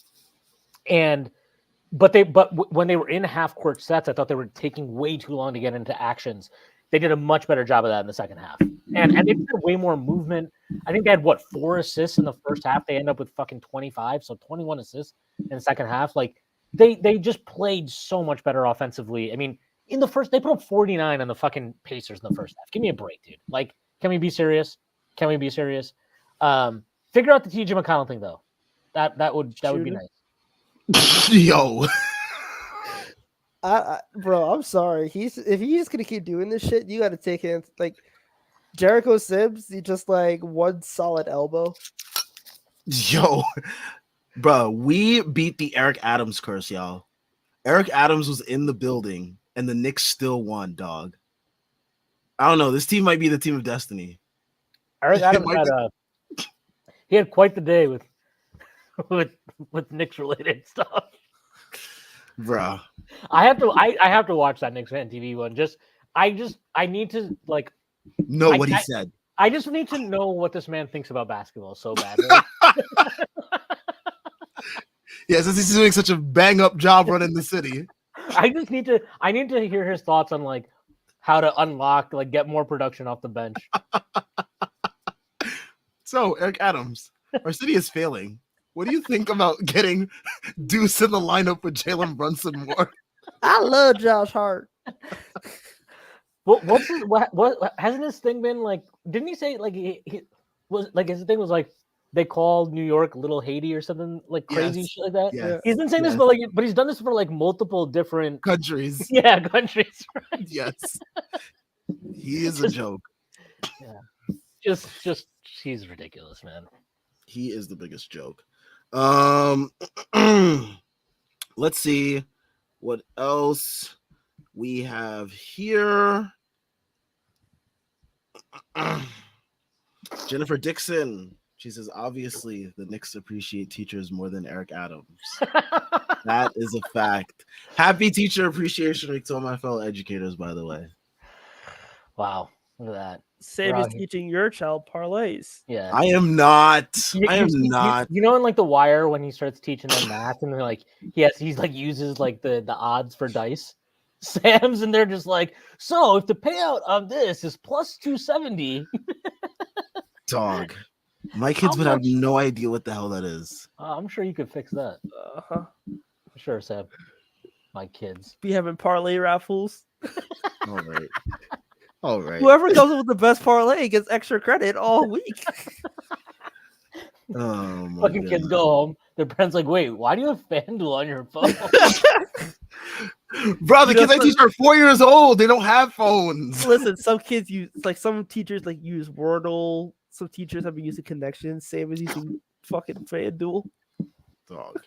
when they were in half court sets, I thought they were taking way too long to get into actions. They did a much better job of that in the second half. And they did way more movement. I think they had 4 assists in the first half. They end up with fucking 25, so 21 assists in the second half. Like they just played so much better offensively. I mean, in the first, they put up 49 on the fucking Pacers in the first half. Give me a break, dude. Like, can we be serious? Figure out the TJ McConnell thing though. That would be nice. Yo. Bro, I'm sorry. If he's just gonna keep doing this shit, you got to take him. Like Jericho Sims, he just like one solid elbow. Yo, bro, we beat the Eric Adams curse, y'all. Eric Adams was in the building, and the Knicks still won, dog. I don't know. This team might be the team of destiny. Eric Adams had quite the day with Knicks related stuff. Bruh. I have to watch that Knicks Fan TV one. I need to like know what he said. I just need to know what this man thinks about basketball so badly. Yeah, since he's doing such a bang up job running the city. I need to hear his thoughts on like how to unlock, like get more production off the bench. So, Eric Adams, our city is failing. What do you think about getting Deuce in the lineup with Jalen Brunson more? I love Josh Hart. What hasn't his thing been like? Didn't he say like he was like his thing was like they called New York Little Haiti or something like crazy shit like that? Yes, he's been saying this, but he's done this for like multiple different countries. Yeah, countries. Right? Yes, he is a joke. Yeah, just he's ridiculous, man. He is the biggest joke. Let's see what else we have here. Jennifer Dixon. She says, obviously, the Knicks appreciate teachers more than Eric Adams. That is a fact. Happy Teacher Appreciation Week to all my fellow educators, by the way. Wow. Look at that. Sam is teaching your child parlays. Yeah. I am not. I am not. You know, in like The Wire, when he starts teaching them math and they're like, he's like uses like the odds for dice. Sam's and they're just like, so if the payout of this is plus 270. Dog. My kids would have no idea what the hell that is. I'm sure you could fix that. Sure, Sam. My kids. Be having parlay raffles. All right. Whoever comes up with the best parlay gets extra credit all week. Oh my Fucking kids go home. Their parents like, wait, why do you have FanDuel on your phone? Bro, the kids I teach are 4 years old. They don't have phones. Listen, some kids use some teachers use Wordle. Some teachers have been using connections. Same as using fucking FanDuel. Dog.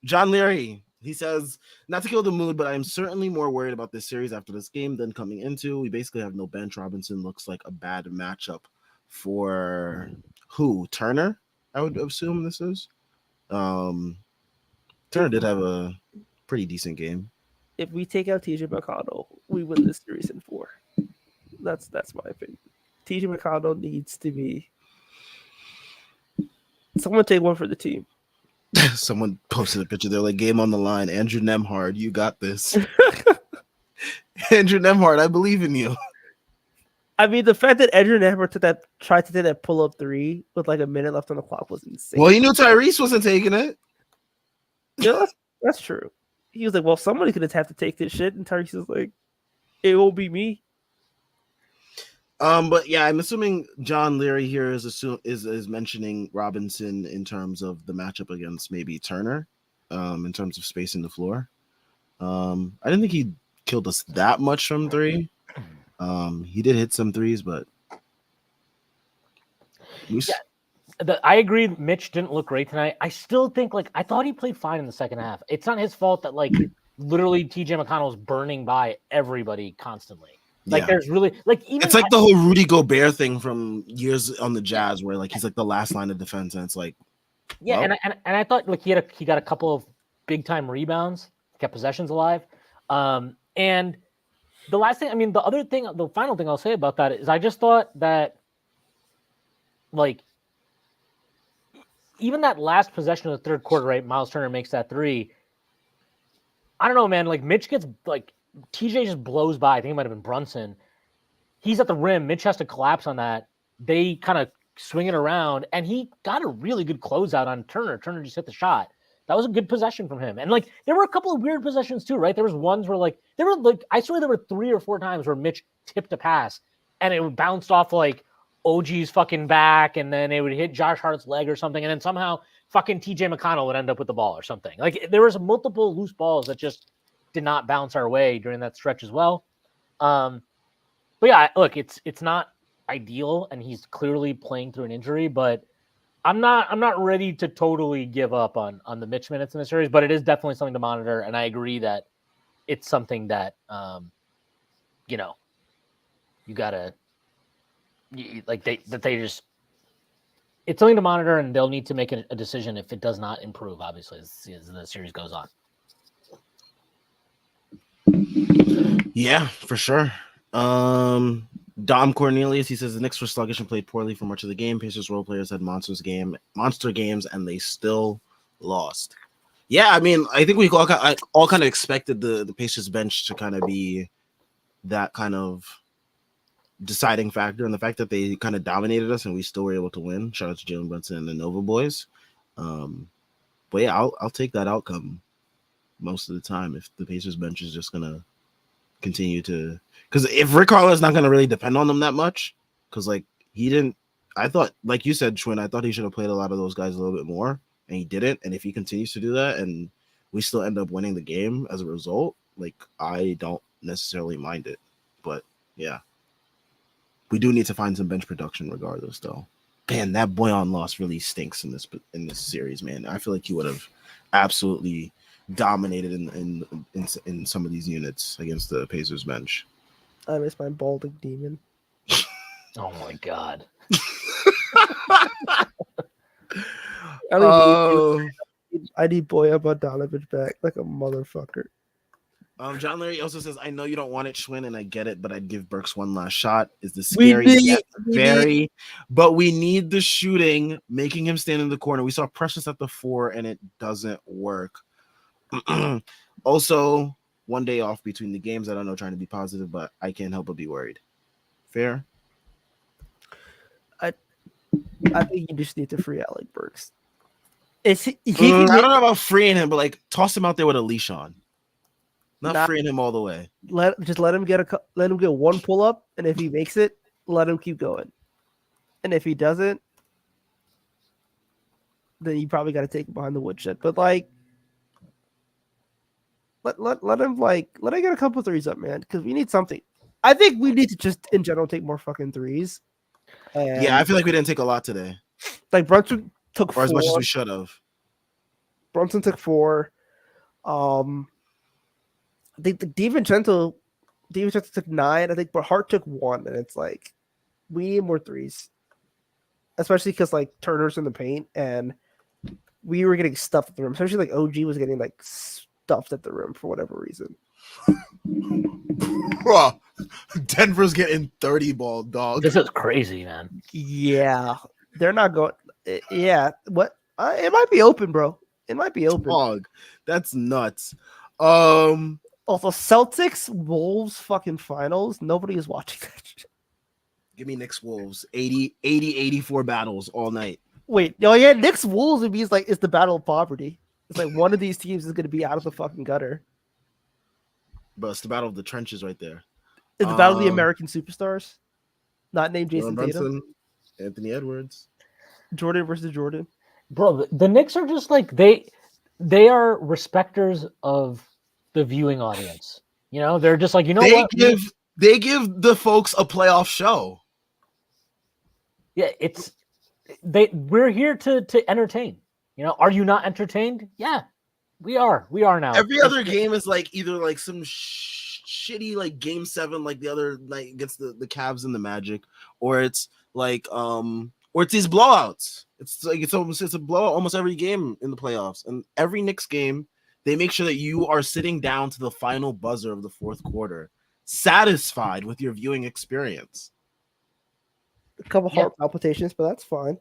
John Leary. He says, not to kill the mood, but I'm certainly more worried about this series after this game than coming into. We basically have no bench. Robinson looks like a bad matchup for who? Turner, I would assume this is. Turner did have a pretty decent game. if we take out TJ McConnell, we win this series in 4. That's my opinion. TJ McConnell needs to be. Someone take one for the team. Someone posted a picture. They're like, game on the line. Andrew Nemhard, you got this. Andrew Nemhard, I believe in you. I mean, the fact that Andrew Nemhard tried to take that pull-up 3 with like a minute left on the clock was insane. Well, he knew Tyrese wasn't taking it. Yeah, that's true. He was like, well, somebody's going to have to take this shit. And Tyrese was like, it won't be me. But yeah, I'm assuming John Leary here is mentioning Robinson in terms of the matchup against maybe Turner, in terms of spacing the floor. I didn't think he killed us that much from 3. He did hit some threes, but I agree. Mitch didn't look great tonight. I still think I thought he played fine in the second half. It's not his fault that literally TJ McConnell's burning by everybody constantly. There's really even it's like the whole Rudy Gobert thing from years on the Jazz, where he's the last line of defense, and it's and I thought he got a couple of big time rebounds, kept possessions alive, and the last thing, the final thing I'll say about that is I just thought that even that last possession of the third quarter, right? Miles Turner makes that 3. I don't know, man. Mitch gets TJ just blows by. I think it might have been Brunson. He's at the rim. Mitch has to collapse on that. They kind of swing it around, and he got a really good closeout on Turner. Turner just hit the shot. That was a good possession from him. And there were a couple of weird possessions too, right? There was ones where I swear there were 3 or 4 times where Mitch tipped a pass and it bounced off OG's fucking back, and then it would hit Josh Hart's leg or something, and then somehow fucking TJ McConnell would end up with the ball or something. There was multiple loose balls that just did not bounce our way during that stretch as well. But yeah, look, it's not ideal, and he's clearly playing through an injury, but I'm not ready to totally give up on the Mitch minutes in the series, but it is definitely something to monitor, and I agree that it's something that you gotta it's something to monitor, and they'll need to make a decision if it does not improve, obviously, as the series goes on. Yeah, for sure. Dom Cornelius, he says the Knicks were sluggish and played poorly for much of the game. Pacers role players had monster games, and they still lost. Yeah, I think we all kind of expected the Pacers bench to kind of be that kind of deciding factor, and the fact that they kind of dominated us and we still were able to win. Shout out to Jalen Brunson and the Nova boys. But yeah, I'll take that outcome most of the time if the Pacers bench is just gonna continue to, because if Rick Carlisle is not gonna really depend on them that much, because he didn't. I thought, like you said, Schwinn, I thought he should have played a lot of those guys a little bit more, and he didn't. And if he continues to do that, and we still end up winning the game as a result, I don't necessarily mind it. But yeah, we do need to find some bench production regardless, though. Man, that Boyan loss really stinks in this series, man. I feel like he would have absolutely dominated in some of these units against the Pacers bench. I miss my balding demon. Oh my god. I need Boyan Bogdanovic back like a motherfucker. John Larry also says, I know you don't want it, Schwinn, and I get it, but I'd give Burks one last shot. Is this scary? Very. But we need the shooting, making him stand in the corner. We saw Precious at the 4, and it doesn't work. Also, one day off between the games. I don't know, trying to be positive, but I can't help but be worried. Fair? I think you just need to free Alec Burks. I don't know about freeing him, but toss him out there with a leash on. Not freeing him all the way. Let him get one pull up, and if he makes it, let him keep going. And if he doesn't, then you probably got to take him behind the woodshed. But let him get a couple threes up, man, because we need something. I think we need to just in general take more fucking threes. And yeah, I feel like we didn't take a lot today. Brunson took 4. Or as much as we should have. Brunson took 4. I think the DiVincenzo took 9. I think, but Hart took 1, and it's we need more threes, especially because Turner's in the paint, and we were getting stuffed at the rim. Especially OG was getting stuffed stuffed at the rim for whatever reason. Bro, Denver's getting 30 ball, dog. This is crazy, man. Yeah, they're not going. Yeah, what? It might be open, bro. It might be open. Dog, that's nuts. Also, Celtics Wolves fucking finals. Nobody is watching that shit. Give me Knicks Wolves 84 battles all night. Wait, no, yeah, Knicks Wolves would be like it's the battle of poverty. It's like one of these teams is going to be out of the fucking gutter. But it's the battle of the trenches right there. It's the battle of the American superstars, not named Jason Jalen Tatum. Brunson, Anthony Edwards, Jordan versus Jordan. Bro, the Knicks are just like they are respecters of the viewing audience. You know, they're just like, you know what? They give the folks a playoff show. Yeah, we're here to entertain. You know, are you not entertained? Yeah, we are. We are now. Every other game is like either like some shitty like game 7 like the other night against the Cavs and the Magic, or it's like or it's these blowouts. It's like it's a blowout almost every game in the playoffs. And every Knicks game, they make sure that you are sitting down to the final buzzer of the fourth quarter, satisfied with your viewing experience. A couple heart palpitations, but that's fine.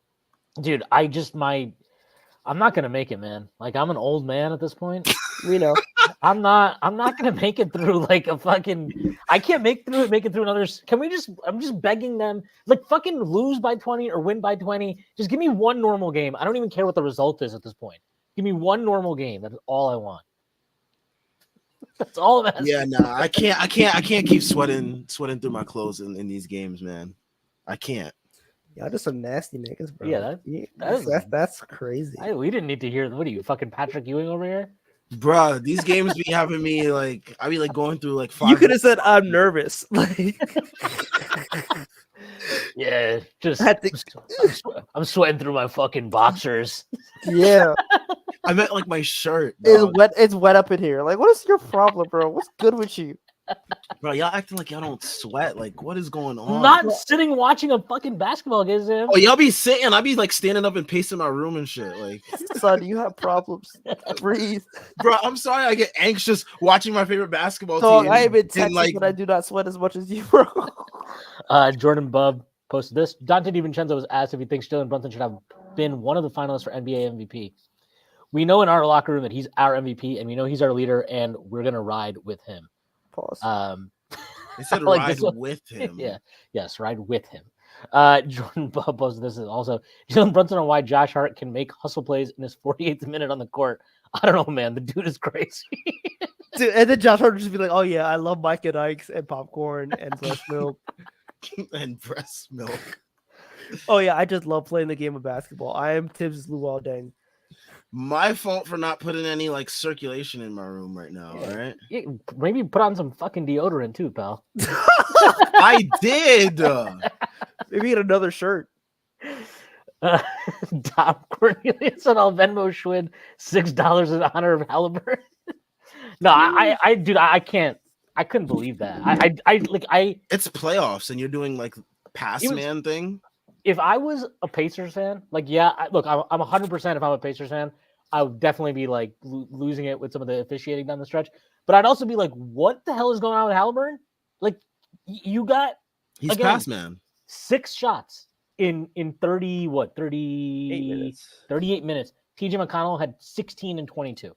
Dude, I'm not gonna make it, man. Like, I'm an old man at this point. We know. I'm not gonna make it through like a fucking. I can't make it through another. Can we just? I'm just begging them, like, fucking lose by 20 or win by 20. Just give me one normal game. I don't even care what the result is at this point. Give me one normal game. That's all I want. That's all I'm asking. Yeah, nah, I can't keep sweating through my clothes in these games, man. I can't. Y'all just some nasty niggas, bro. Yeah, that's crazy. We didn't need to hear. What are you, fucking Patrick Ewing over here? Bruh, these games be having me like I be like going through like 5. You could have said I'm nervous. Yeah, just I'm sweating through my fucking boxers. Yeah, I meant like my shirt. Dog. It's wet up in here. Like, what is your problem, bro? What's good with you? Bro, y'all acting like y'all don't sweat. Like, what is going on? I'm not sitting watching a fucking basketball game. Oh, y'all be sitting. I be like standing up and pacing my room and shit. Like, son, you have problems. Breathe, bro. I'm sorry. I get anxious watching my favorite basketball team. I am in Texas, like, but I do not sweat as much as you, bro. Jordan Bub posted this. Dante DiVincenzo was asked if he thinks Jalen Brunson should have been one of the finalists for NBA MVP. We know in our locker room that he's our MVP, and we know he's our leader, and we're gonna ride with him. Pause. They said ride with him. Yeah. Yes, ride with him. Jordan Bub posted this is also Jalen Brunson on why Josh Hart can make hustle plays in his 48th minute on the court. I don't know, man. The dude is crazy. Dude, and then Josh Hart would just be like, "Oh yeah, I love Mike and Ike's and popcorn and breast milk and breast milk." Oh yeah, I just love playing the game of basketball. I am Tibbs Luol Deng. My fault for not putting any like circulation in my room right now. All right. Yeah, maybe put on some fucking deodorant too, pal. I did. Maybe get another shirt. Tom Cornelius and I'll Venmo Schwinn $6 in honor of Halliburton. No, I can't. I couldn't believe that. It's playoffs and you're doing like pass man thing. If I was a Pacers fan, like, yeah, look, I'm 100%. If I'm a Pacers fan, I would definitely be like losing it with some of the officiating down the stretch. But I'd also be like, what the hell is going on with Halliburton? Like, you got he's pass man 6 shots in 38 minutes. TJ McConnell had 16 and 22.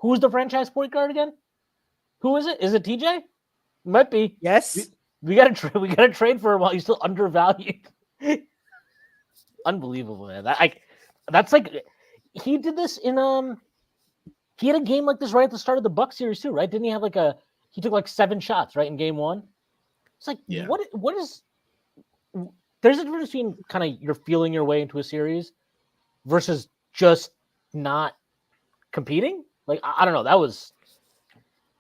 Who's the franchise point guard again? Who is it? Is it TJ? Might be. Yes. We gotta trade for him while he's still undervalued. Unbelievable, man. That's like he did this in he had a game like this right at the start of the Bucks series too, right? Didn't he have he took like 7 shots right in game 1? It's like, yeah. What is there's a difference between kind of you're feeling your way into a series versus just not competing. Like, I don't know. That was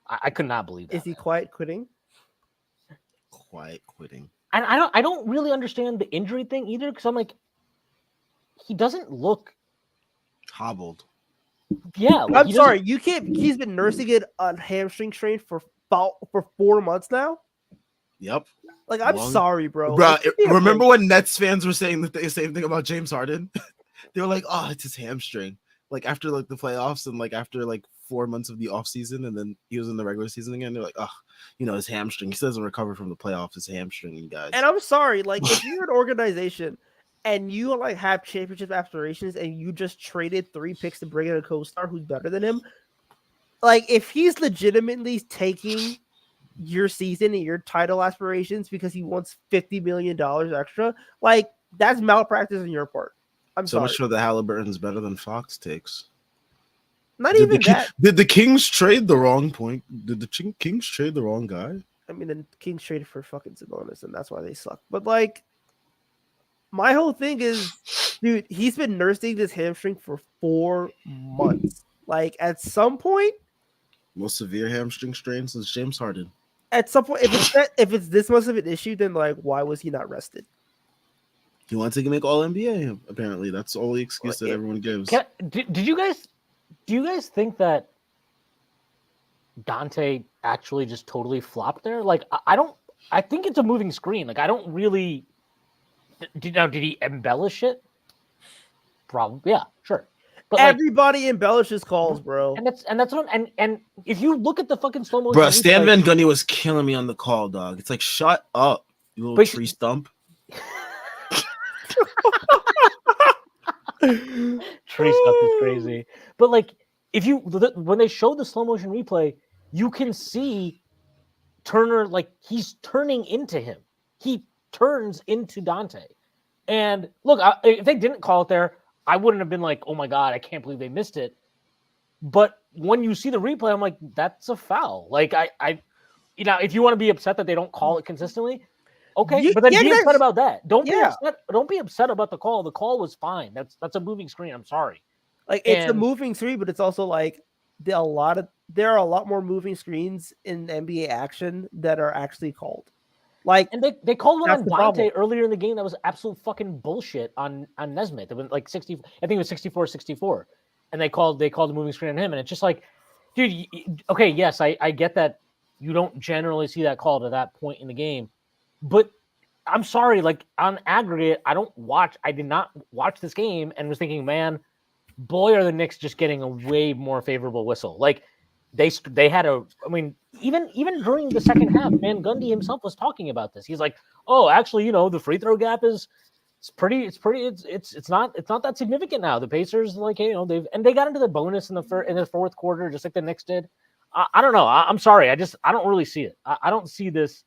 I could not believe that. Is he quiet quitting? Quiet quitting. And I don't really understand the injury thing either, because I'm like, he doesn't look hobbled. Yeah, like I'm sorry, you can't. He's been nursing it on hamstring strain for 4 months now. Yep. Like, I'm sorry, bro. Remember when Nets fans were saying the same thing about James Harden? They were like, "Oh, it's his hamstring." Like after like the playoffs and like after like 4 months of the offseason, and then he was in the regular season again. They're like, oh, his hamstring. He still doesn't recover from the playoffs. His hamstring, you guys. And I'm sorry, like if you're an organization and you like have championship aspirations and you just traded 3 picks to bring in a co-star who's better than him, like if he's legitimately taking your season and your title aspirations because he wants $50 million extra, like that's malpractice on your part. I'm so sorry. much for the Halliburton's better than Fox takes. Not even that. Did the Kings trade the wrong point? Did the Kings trade the wrong guy? I mean, the Kings traded for fucking Sabonis, and that's why they suck. But like, my whole thing is, dude, he's been nursing this hamstring for 4 months. Like, at some point, Most severe hamstring strain since James Harden. if it's this much of an issue, then like, why was he not rested? He wanted to make All NBA. Apparently, that's all the excuse that everyone gives. Do you guys think that Dante actually just totally flopped there? Like, I think it's a moving screen. Like, I don't really. Did he embellish it? Probably, yeah, sure. But everybody embellishes calls, bro. And that's what and if you look at the fucking slow motion, Bro, Stan Van Gundy was killing me on the call, dog. It's like, shut up, you little tree stump. Tree stuff is crazy. But like, when they show the slow motion replay, you can see Turner, like he's turning into him. He turns into Dante. And look, if they didn't call it there, I wouldn't have been like, oh my God, I can't believe they missed it. But when you see the replay, I'm like, that's a foul. Like if you want to be upset that they don't call it consistently, okay, but then be upset about that. Don't be upset about the call. The call was fine. That's a moving screen. I'm sorry. Like it's a moving screen, but it's also like there are a lot more moving screens in NBA action that are actually called. Like, and they called one on Dante earlier in the game that was absolute fucking bullshit on Nesmith. It was like 60. I think it was 64-64, and they called the moving screen on him, and it's just like, dude, okay, yes, I get that you don't generally see that called at that point in the game, but I'm sorry, like on aggregate, I did not watch this game and was thinking, man, boy, are the Knicks just getting a way more favorable whistle. Like they had even during the second half, Van Gundy himself was talking about this. He's like, oh, actually, the free throw gap it's not that significant now. The Pacers, like, they got into the bonus in the fourth quarter, just like the Knicks did. I don't know. I'm sorry. I don't really see it. I don't see this,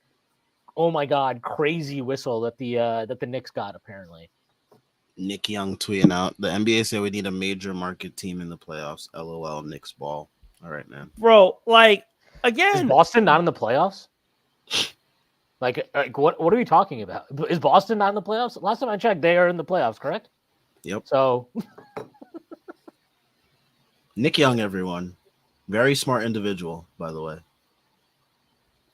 oh my God, crazy whistle that the Knicks got apparently. Nick Young tweeting out, the NBA said we need a major market team in the playoffs. LOL, Knicks ball. All right, man. Bro, like, again. Is Boston not in the playoffs? Like what are we talking about? Is Boston not in the playoffs? Last time I checked, they are in the playoffs, correct? Yep. So Nick Young, everyone. Very smart individual, by the way.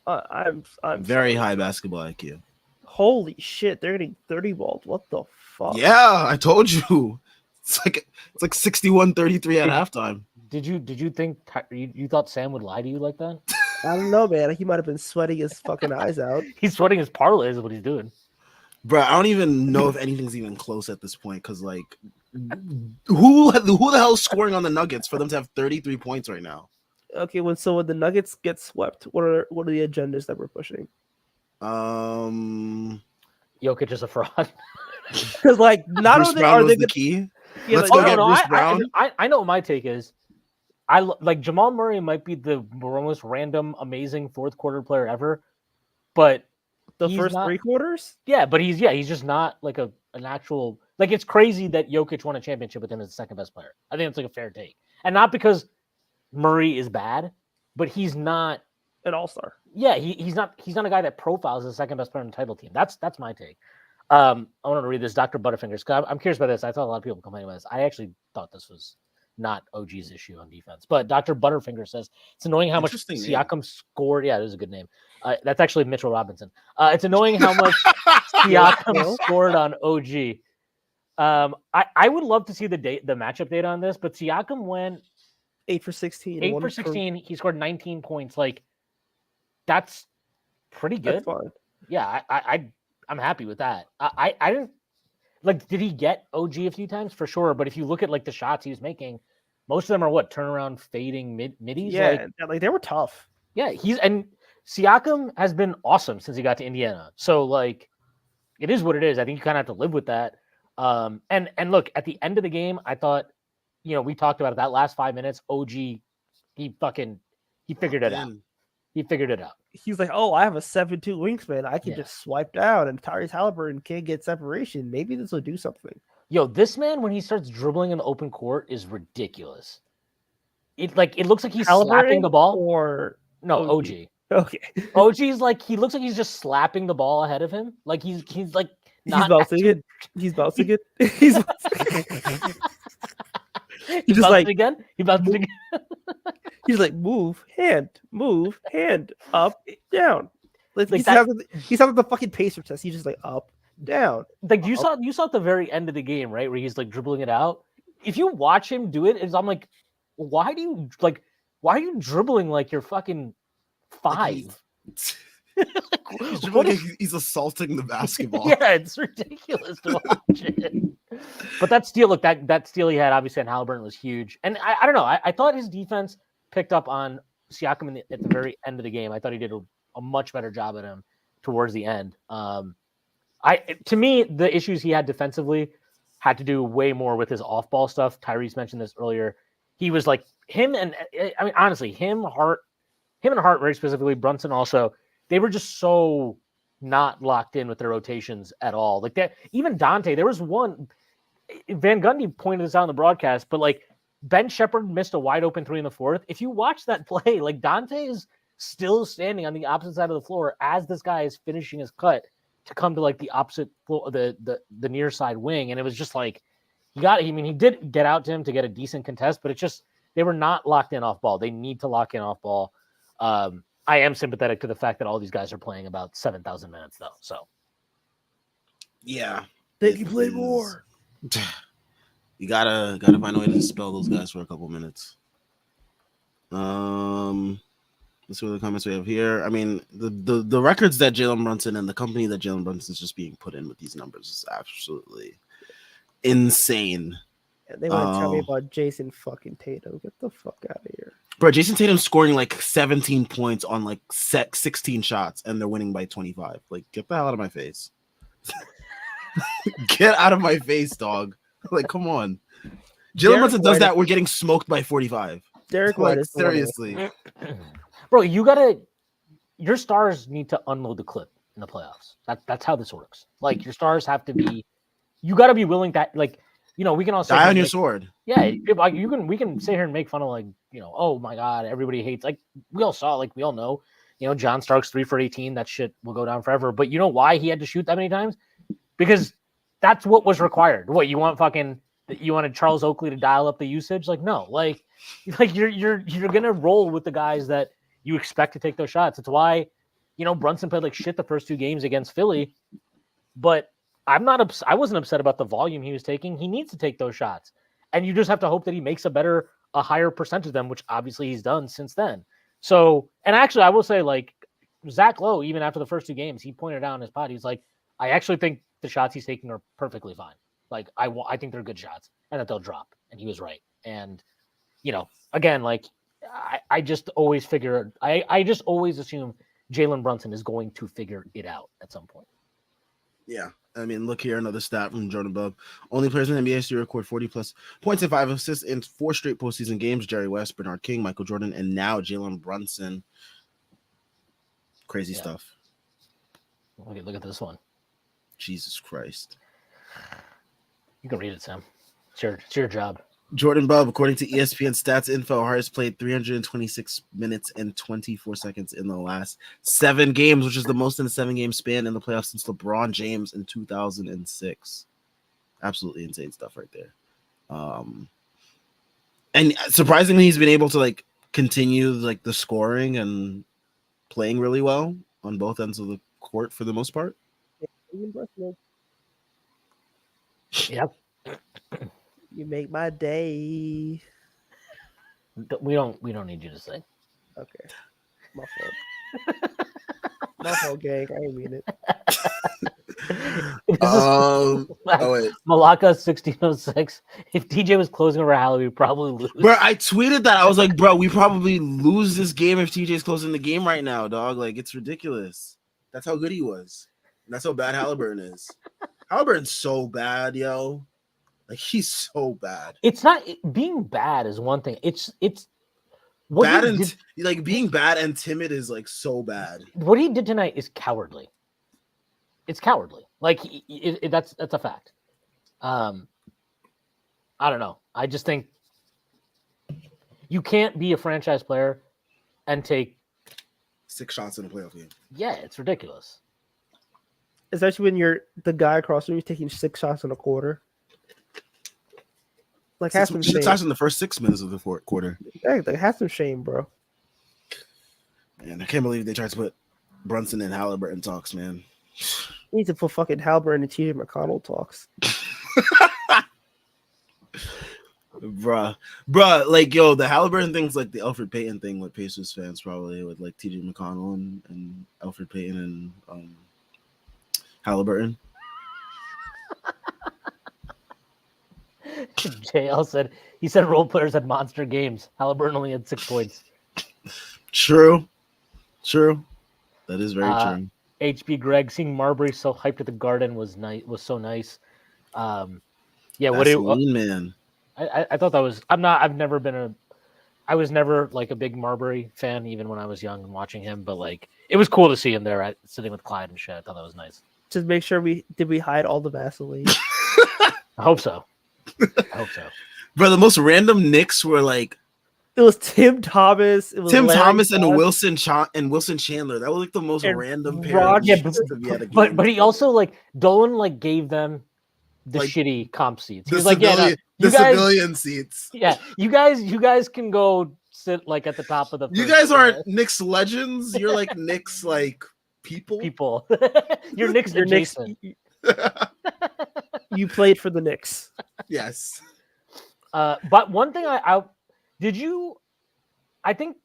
I'm very high basketball IQ. Holy shit, they're getting 30 balled. What the fuck? Yeah, I told you. It's like 61-33 at halftime. Did you think you thought Sam would lie to you like that? I don't know, man. He might have been sweating his fucking eyes out. He's sweating his parlays is what he's doing. Bro, I don't even know if anything's even close at this point because, like, who the hell's scoring on the Nuggets for them to have 33 points right now? Okay, when the Nuggets get swept, what are the agendas that we're pushing? Jokic is a fraud. Because, like, not Bruce only Brown are was they the key. Yeah, Let's go get Bruce Brown. I know what my take is. I like Jamal Murray might be the most random, amazing fourth quarter player ever, but the first 3 quarters, but he's just not like an actual. Like, it's crazy that Jokic won a championship with him as the second best player. I think it's like a fair take, and not because Murray is bad, but he's not an all-star. Yeah, he's not a guy that profiles as the second best player on the title team. That's my take. I wanted to read this, Dr. Butterfingers, because I'm curious about this. I thought a lot of people complaining about this. I actually thought this was not OG's issue on defense. But Dr. Butterfinger says it's annoying how much Siakam scored. Yeah, it is a good name. That's actually Mitchell Robinson. It's annoying how much Siakam scored on OG. I would love to see the matchup data on this, but Siakam went 8 for 16. 8 for 16. He scored 19 points. Like, that's pretty good. That's fine. Yeah, I'm happy with that. I didn't. Like, did he get OG a few times? For sure. But if you look at, like, the shots he was making, most of them are what turnaround fading middies. Yeah, like they were tough. Yeah, and Siakam has been awesome since he got to Indiana. So like, it is what it is. I think you kind of have to live with that. And look, at the end of the game, I thought, we talked about it, that last 5 minutes. OG, he figured it out. He figured it out. He's like, oh, I have a 7'2" wingspan. I can just swipe down, and Tyrese Halliburton can't get separation. Maybe this will do something. Yo, this man, when he starts dribbling in the open court, is ridiculous. It looks like he's slapping the ball. Or no, OG. Okay. OG's like, he looks like he's just slapping the ball ahead of him. Like he's like not. He's bouncing it. He's bouncing it. He's bouncing He just like again. He bounced it again. He's like, move, hand, up, down. Like he's having the fucking pacer test. He's just like up, down. Like you saw at the very end of the game, right, where he's like dribbling it out. If you watch him do it, I'm like, why are you dribbling like you're fucking 5? He's assaulting the basketball. Yeah, it's ridiculous to watch it. But that steal, look, that steal he had obviously on Halliburton was huge. And I don't know. I thought his defense picked up on Siakam at the very end of the game. I thought he did a much better job at him towards the end. To me, the issues he had defensively had to do way more with his off-ball stuff. Tyrese mentioned this earlier. He was like honestly, him and Hart very specifically, Brunson also, they were just so not locked in with their rotations at all. Like that, even Dante, there was one, Van Gundy pointed this out in the broadcast, but like Ben Shepherd missed a wide open 3 in the 4th. If you watch that play, like Dante is still standing on the opposite side of the floor as this guy is finishing his cut to come to like the opposite floor, the near side wing. And it was just like, he did get out to him to get a decent contest, but it's just, they were not locked in off ball. They need to lock in off ball. I am sympathetic to the fact that all these guys are playing about 7,000 minutes though. So yeah, they can play more. You gotta find a way to dispel those guys for a couple minutes. Let's see what the comments we have here. I mean, the records that Jalen Brunson and the company that Jalen Brunson is just being put in with these numbers is absolutely insane. Yeah, they want to tell me about Jason fucking Tatum. Get the fuck out of here. Bro, Jason Tatum's scoring like 17 points on like 16 shots, and they're winning by 25. Like, get the hell out of my face. Get out of my face, dog. Like, come on. Jalen Brunson does that. We're getting smoked by 45. Derek White, is seriously. Bro, your stars need to unload the clip in the playoffs. That's how this works. Like, your stars have to be, you got to be willing to, like, we can all say die on your sword. Yeah, like we can sit here and make fun of, like, oh my God, everybody hates, like, we all saw, like, we all know, John Starks 3 for 18, that shit will go down forever. But you know why he had to shoot that many times? Because that's what was required. What, you wanted Charles Oakley to dial up the usage? Like, no, like you're gonna roll with the guys that you expect to take those shots. It's why, Brunson played like shit the first 2 games against Philly, but I wasn't upset about the volume he was taking. He needs to take those shots, and you just have to hope that he makes a higher percentage of them, which obviously he's done since then. So, and actually, I will say, like, Zach Lowe, even after the first 2 games, he pointed out in his pod, he's like, I actually think the shots he's taking are perfectly fine. Like, I think they're good shots, and that they'll drop. And he was right. And, again, like, I just always I just always assume Jalen Brunson is going to figure it out at some point. Yeah. I mean, look here, another stat from Jordan Bub. Only players in the NBA history to record 40-plus points and 5 assists in 4 straight postseason games. Jerry West, Bernard King, Michael Jordan, and now Jalen Brunson. Crazy stuff. Look at this one. Jesus Christ. You can read it, Sam. It's your job. Jordan Bub, according to ESPN Stats Info, has played 326 minutes and 24 seconds in the last 7 games, which is the most in a 7-game span in the playoffs since LeBron James in 2006. Absolutely insane stuff right there. And surprisingly, he's been able to like continue like the scoring and playing really well on both ends of the court for the most part. Yep. You make my day. We don't need you to say. Okay. My fault. My fault, gang. I didn't mean it. This is Oh wait, Malacca 1606. If DJ was closing over Halley, we'd probably lose. bro, I tweeted that. I was like, bro, we probably lose this game if TJ's closing the game right now, dog. Like, it's ridiculous. That's how good he was. That's how bad Halliburton is. Halliburton's so bad, yo. Like, he's so bad. It's not being bad is one thing. It's what Bad he and did, like being bad and timid is like so bad. what he did tonight is cowardly. It's cowardly. Like that's a fact. I don't know. I just think you can't be a franchise player and take 6 shots in a playoff game. Yeah, it's ridiculous. Especially when you're the guy across from you taking 6 shots in a quarter. Like, have some 6 shame. shots in the first 6 minutes of the fourth quarter. Like, have some shame, bro. Man, I can't believe they tried to put Brunson and Halliburton talks, man. You need to put fucking Halliburton and TJ McConnell talks. Bruh, like, yo, the Halliburton thing's like the Alfred Payton thing with Pacers fans, probably, with like TJ McConnell and Alfred Payton and Halliburton. JL said role players had monster games. Halliburton only had 6 points. True. That is very true. HB Greg, seeing Marbury so hyped at the Garden was so nice. Yeah, That's what do you mean, man? I thought that was I was never like a big Marbury fan, even when I was young and watching him, but like it was cool to see him there sitting with Clyde and shit. I thought that was nice. Just make sure we hide all the Vaseline. I hope so. Bro, the most random Knicks were like It was Tim Thomas. It was Tim Larry Thomas and Johnson. Wilson Chandler. That was like the most And random pair. Rod- Of Yeah, Knicks to be at a game. but he also like Dolan like gave them the Like, shitty comp seats. He the was like, yeah, no, you the guys, civilian seats. yeah, you guys can go sit like at the top of the. You first guys aren't row. Knicks legends. You're like Knicks like people. You're Knicks Your Knicks. adjacent. You played for the Knicks. Yes. But one thing I think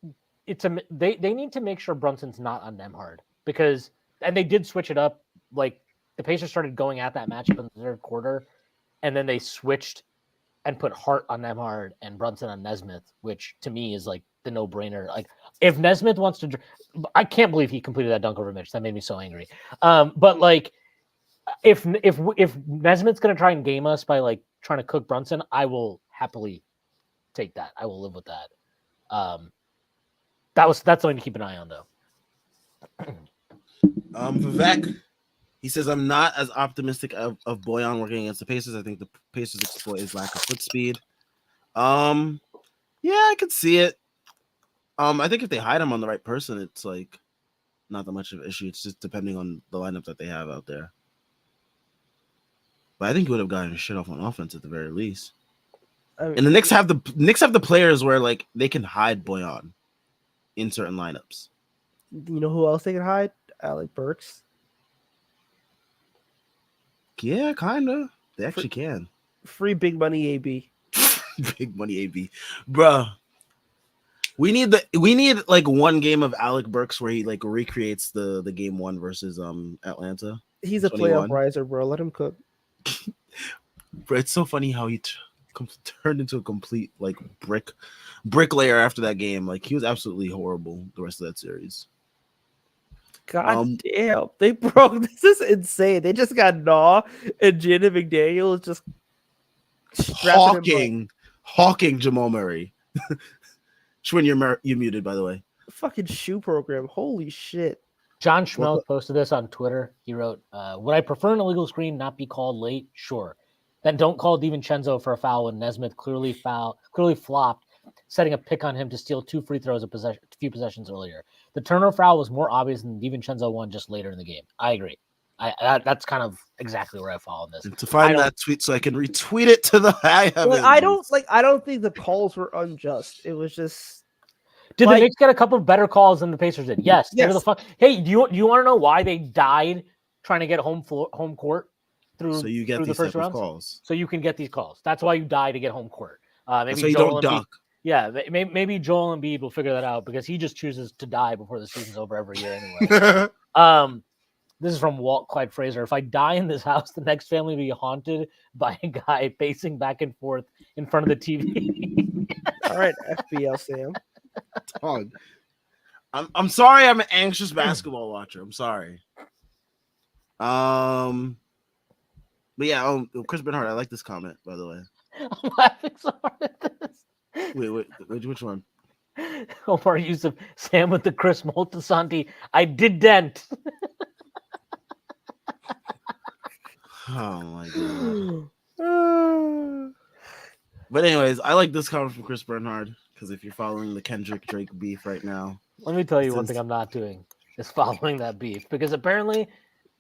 they need to make sure Brunson's not on them hard and they did switch it up. Like the Pacers started going at that matchup in the third quarter, and then they switched and put Hart on them hard and Brunson on Nesmith, which to me is like the no-brainer. Like if Nesmith wants to, I can't believe he completed that dunk over Mitch. That made me so angry. But like if Nesmith's gonna try and game us by like trying to cook Brunson, I will happily take that. I will live with that. That's something to keep an eye on, though. Vivek, he says, I'm not as optimistic of Boyan working against the Pacers. I think the Pacers exploit his lack of foot speed. Yeah, I could see it. I think if they hide him on the right person, it's like not that much of an issue. It's just depending on the lineup that they have out there. But I think he would have gotten shit off on offense at the very least. And the Knicks have the players where like they can hide Boyan in certain lineups. You know who else they can hide? Alec Burks. Yeah, kind of. They actually can. Free big money AB. Big money AB. Bruh. We need like one game of Alec Burks where he like recreates the game 1 versus Atlanta. He's a 21. playoff riser, bro. Let him cook. Bro, it's so funny how he turned into a complete like bricklayer after that game. Like he was absolutely horrible the rest of that series. God damn. They broke. This is insane. They just got Naw and Jaden McDaniel is just hawking Jamal Murray. Schwinn, you're muted, by the way. Fucking shoe program. Holy shit. John Schmelk posted this on Twitter. He wrote, would I prefer an illegal screen not be called late? Sure. Then don't call DiVincenzo for a foul when Nesmith clearly flopped, setting a pick on him to steal 2 free throws a few possessions earlier. The turnover foul was more obvious than DiVincenzo one just later in the game. I agree. That's kind of exactly where I fall on this. And to find that tweet so I can retweet it to the high heavens. I don't think the calls were unjust. It was just. Did the Knicks get a couple of better calls than the Pacers did? Yes. Yes. Hey, do you want to know why they died trying to get home court through? So you get through these the first type of rounds? calls. So you can get these calls. That's why you die to get home court. Maybe so you don't duck. Yeah, maybe Joel Embiid will figure that out because he just chooses to die before the season's over every year anyway. This is from Walt Clyde Fraser. If I die in this house, the next family will be haunted by a guy pacing back and forth in front of the TV. All right, FBL Sam. Dog. I'm sorry. I'm an anxious basketball watcher. I'm sorry. But yeah. Chris Bernhardt. I like this comment, by the way. I'm laughing so hard at this. Wait. Which one? Omar Yusuf, Sam with the Chris Moltisanti. I did dent. Oh my god. But anyways, I like this comment from Chris Bernhard because if you're following the Kendrick Drake beef right now, Let me tell you one thing I'm not doing is following that beef because apparently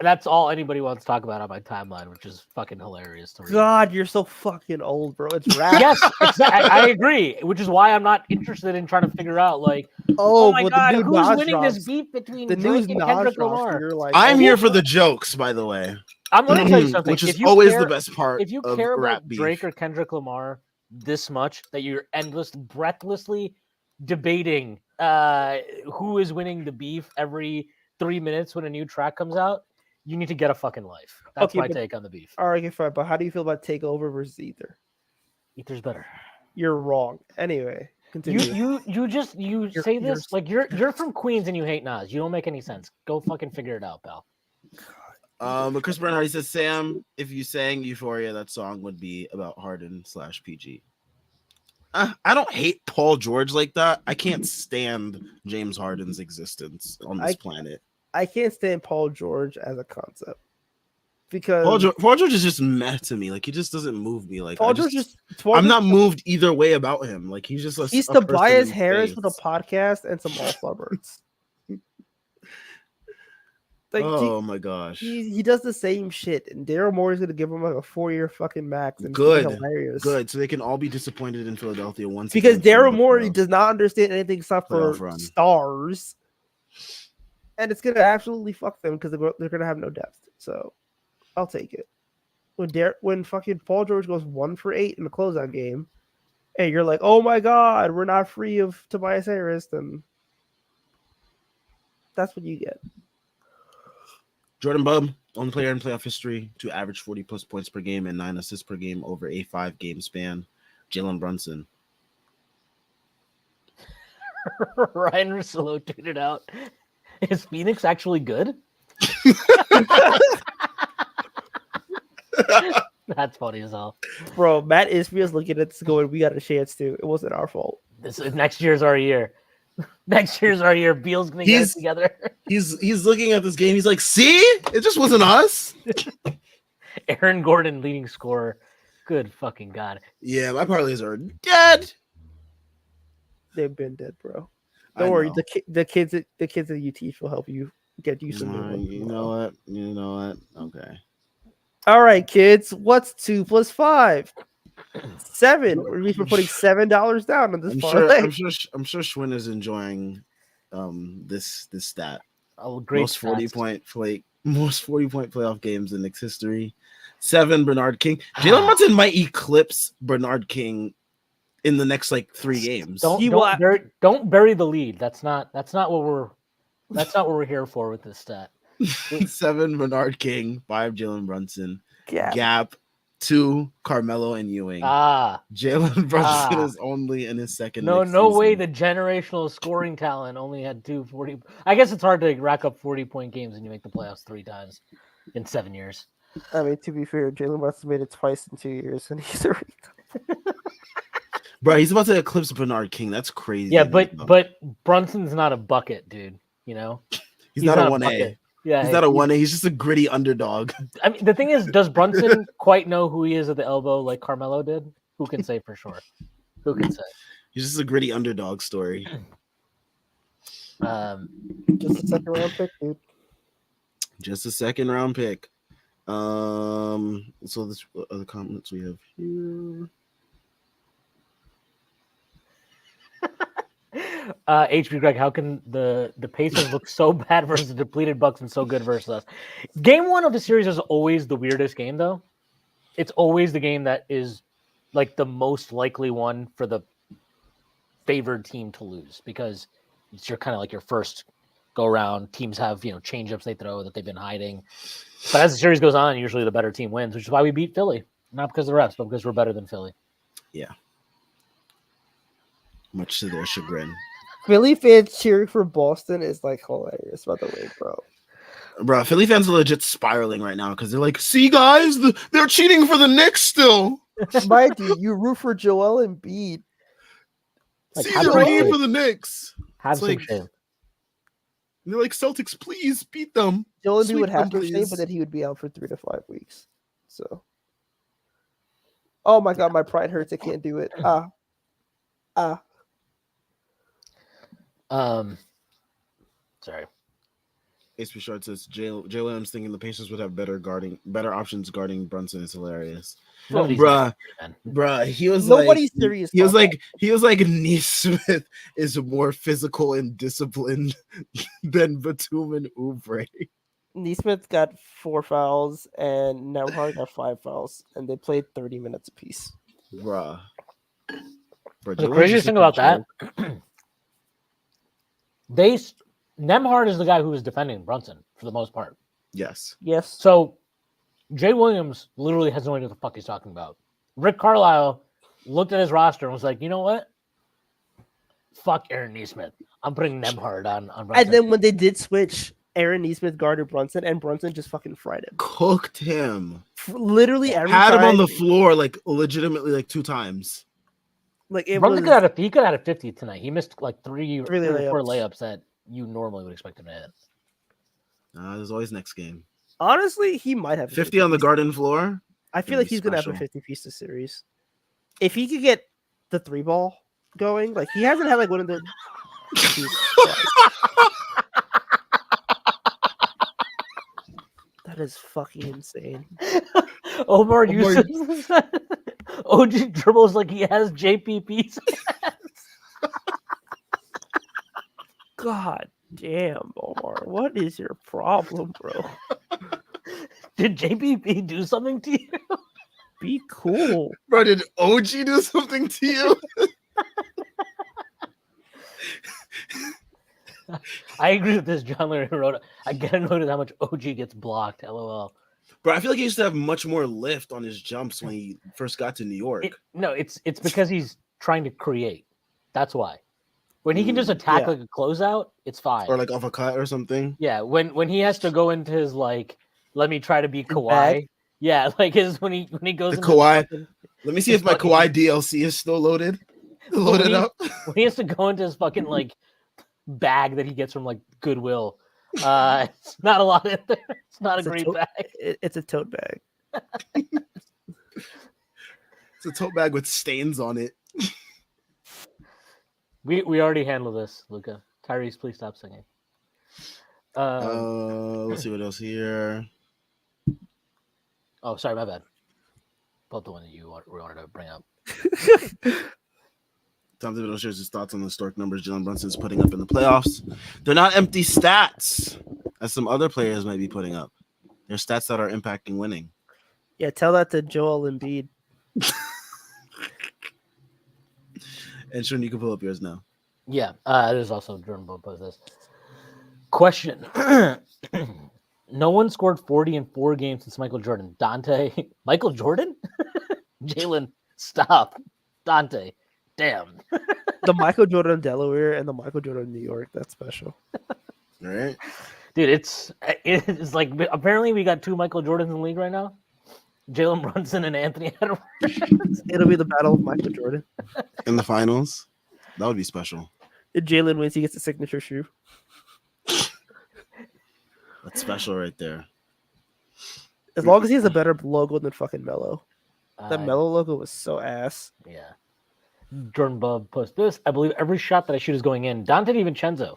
that's all anybody wants to talk about on my timeline, which is fucking hilarious to read. God, you're so fucking old, bro. It's rap. Yes, I agree, which is why I'm not interested in trying to figure out like, oh my god, who's winning this beef between Drake and Kendrick Lamar? Like, I'm here for the jokes, by the way. I'm going to tell you something, which is always the best part. If you of care rap about beef. Drake or Kendrick Lamar this much that you're breathlessly debating who is winning the beef every 3 minutes when a new track comes out, you need to get a fucking life. That's my take on the beef. All right, fine. But how do you feel about Takeover versus Ether? Ether's better. You're wrong. Anyway, continue. You say this like you're from Queens and you hate Nas. You don't make any sense. Go fucking figure it out, pal. But Chris Bernhardt, he says, Sam, if you sang Euphoria, that song would be about Harden/PG. I don't hate Paul George like that. I can't stand James Harden's existence on this planet. I can't stand Paul George as a concept because Paul George is just meh to me. Like he just doesn't move me. Like I'm not moved either way about him. Like he's just he's Tobias Harris with a podcast and some all suburbs. Like, oh my gosh, he does the same shit, and Daryl Morey's gonna give him like a 4-year fucking max. And good, hilarious. Good, so they can all be disappointed in Philadelphia once. Because Daryl Morey does not understand anything except for stars, and it's gonna absolutely fuck them because they're gonna have no depth. So, I'll take it. When fucking Paul George goes 1 for 8 in the closeout game, and you're like, oh my god, we're not free of Tobias Harris, then that's what you get. Jordan Bub, only player in playoff history to average 40-plus points per game and 9 assists per game over a 5-game span. Jalen Brunson. Ryan Russillo tweeted out, is Phoenix actually good? That's funny as hell. Bro, Matt Isfields looking at this going, we got a chance to. It wasn't our fault. Next year's our year. Next year's our year. Beal's gonna get it together. He's looking at this game. He's like, see, it just wasn't us. Aaron Gordon leading scorer. Good fucking god. Yeah, my parlays are dead. They've been dead, bro. Don't worry. The kids at UT will help you get you some. You know what? Okay. All right, kids. What's 2 + 5? 7. We've been putting $7 down on this parlay. I'm sure Schwinn is enjoying this stat. Oh, great! Most 40-point playoff games in Knicks history. 7 Bernard King. Jalen Brunson might eclipse Bernard King in the next 3 games. Don't bury the lead. That's not what we're here for with this stat. 7 Bernard King, 5 Jalen Brunson. Gap 2 Carmelo and Ewing. Jalen Brunson is only in his second. No way. The generational scoring talent only had 240. I guess it's hard to rack up 40-point games and you make the playoffs 3 times in 7 years. I mean, to be fair, Jalen Brunson made it twice in 2 years, and he's already. Bro, he's about to eclipse Bernard King. That's crazy. Yeah, but Brunson's not a bucket, dude. You know, he's not a 1A. Yeah, he's not a 1A. He's just a gritty underdog. I mean, the thing is, does Brunson quite know who he is at the elbow like Carmelo did? Who can say for sure? Who can say? He's just a gritty underdog story. Just a second round pick, dude. Just a second round pick. So this other comments we have here. HB Greg, how can the Pacers look so bad versus the depleted Bucks and so good versus us? Game 1 of the series is always the weirdest game, though. It's always the game that is like the most likely one for the favored team to lose because it's kind of like your first go around. Teams have change-ups they throw that they've been hiding. But as the series goes on, usually the better team wins, which is why we beat Philly. Not because of the refs, but because we're better than Philly. Yeah. Much to their chagrin. Philly fans cheering for Boston is like hilarious, by the way, bro. Bro, Philly fans are legit spiraling right now because they're like, see, guys, they're cheating for the Knicks still. Mind you root for Joel Embiid. Like, See, have they're some rigging shame. for the Knicks. Have It's some like- shame. They're like, Celtics, please beat them. Joel Embiid Sweep would have them, to stay, please. but then he would be out for 3 to 5 weeks. So, oh my god, my pride hurts. I can't do it. Sorry. Ace Bouchard says Jay Williams thinking the Pacers would have better options guarding Brunson is hilarious. Nobody's Bruh, he was Nobody's like, serious. He was about like Neesmith is more physical and disciplined than Batum and Oubre. that. Neesmith got 4 fouls and Nemhard got 5 fouls, and they played 30 minutes apiece. Bruh. The craziest thing about that, Nemhard is the guy who was defending Brunson for the most part. Yes. Yes. So Jay Williams literally has no idea what the fuck he's talking about. Rick Carlisle looked at his roster and was like, you know what? Fuck Aaron Neesmith. I'm putting Nemhard on Brunson. And then when they did switch, Aaron Neesmith guarded Brunson, and Brunson just fucking fried him. Cooked him. Literally every Had time. him on the floor like legitimately like 2 times. Like it Brunson was. he could have had a 50 tonight. He missed like 3 or 4 layups. layups that you normally would expect him to hit. There's always next game. Honestly, he might have a 50 on the piece. garden floor. I feel That'd like be he's gonna have a special. 50-piece this series. If he could get the 3-ball going, like he hasn't had like one of the. That is fucking insane. Omar uses OG dribbles like he has JPP's. God damn, Omar. What is your problem, bro? Did JPP do something to you? Be cool. Bro, did OG do something to you? I agree with this. John Larry wrote, I get annoyed at how much OG gets blocked. LOL. Bro, I feel like he used to have much more lift on his jumps when he first got to New York. It's because he's trying to create. That's why. When he can just attack Yeah. like a closeout, it's fine. Or like off a cut or something. Yeah, when he has to go into his like, let me try to be Kawhi. bag? Yeah, like his when he goes The into Kawhi. fucking- Let me see His if my fucking- Kawhi DLC is still loaded. Loaded he- up. when he has to go into his fucking like bag that he gets from like Goodwill. It's not a lot in there. It's not It's a a great tote- bag. It's a tote bag. It's a tote bag with stains on it. We already handled this, Luca. Tyrese, please stop singing. Let's see what else here. Oh, sorry, my bad. Both the one that you wanted to bring up. Tom Thibodeau shares his thoughts on the historic numbers Jalen Brunson's putting up in the playoffs. They're not empty stats, as some other players might be putting up. They're stats that are impacting winning. Yeah, tell that to Joel Embiid. And Sean, you can pull up yours now. Yeah, there's also Jordan Bowe posed this question. No one scored 40 in 4 games since Michael Jordan. Dante, Michael Jordan, Jalen, stop, Dante, damn. The Michael Jordan in Delaware and the Michael Jordan in New York. That's special. All right. Dude, it's like apparently we got 2 Michael Jordans in the league right now. Jalen Brunson and Anthony Edwards. It'll be the battle of Michael Jordan. In the finals, that would be special. If Jalen wins, he gets a signature shoe. That's special right there. As long as he has a better logo than fucking Melo. That Uh, Melo logo was so ass. Yeah. Jordan Bub post this. I believe every shot that I shoot is going in. Dante DiVincenzo.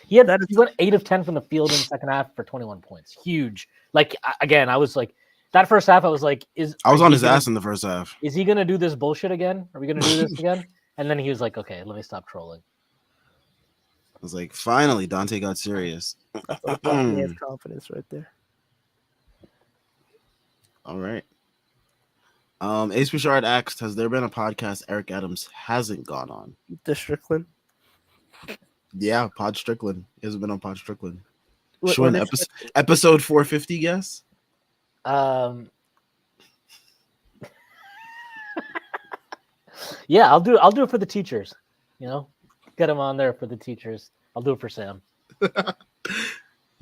He went 8 of 10 from the field in the second half for 21 points. Huge. Like again, I was like that first half. I was like, I was on his ass in the first half. Is he gonna do this bullshit again? Are we gonna do this again? And then he was like, okay, let me stop trolling. I was like, finally, Dante got serious. That's like he has confidence right there. All right. Ace Bouchard asked, has there been a podcast Eric Adams hasn't gone on? The Strickland. Yeah, Pod Strickland. He hasn't been on Pod Strickland. What- Sure, what an is- episode 450, guess? Yeah, I'll do it for the teachers. You know, get him on there for the teachers. I'll do it for Sam.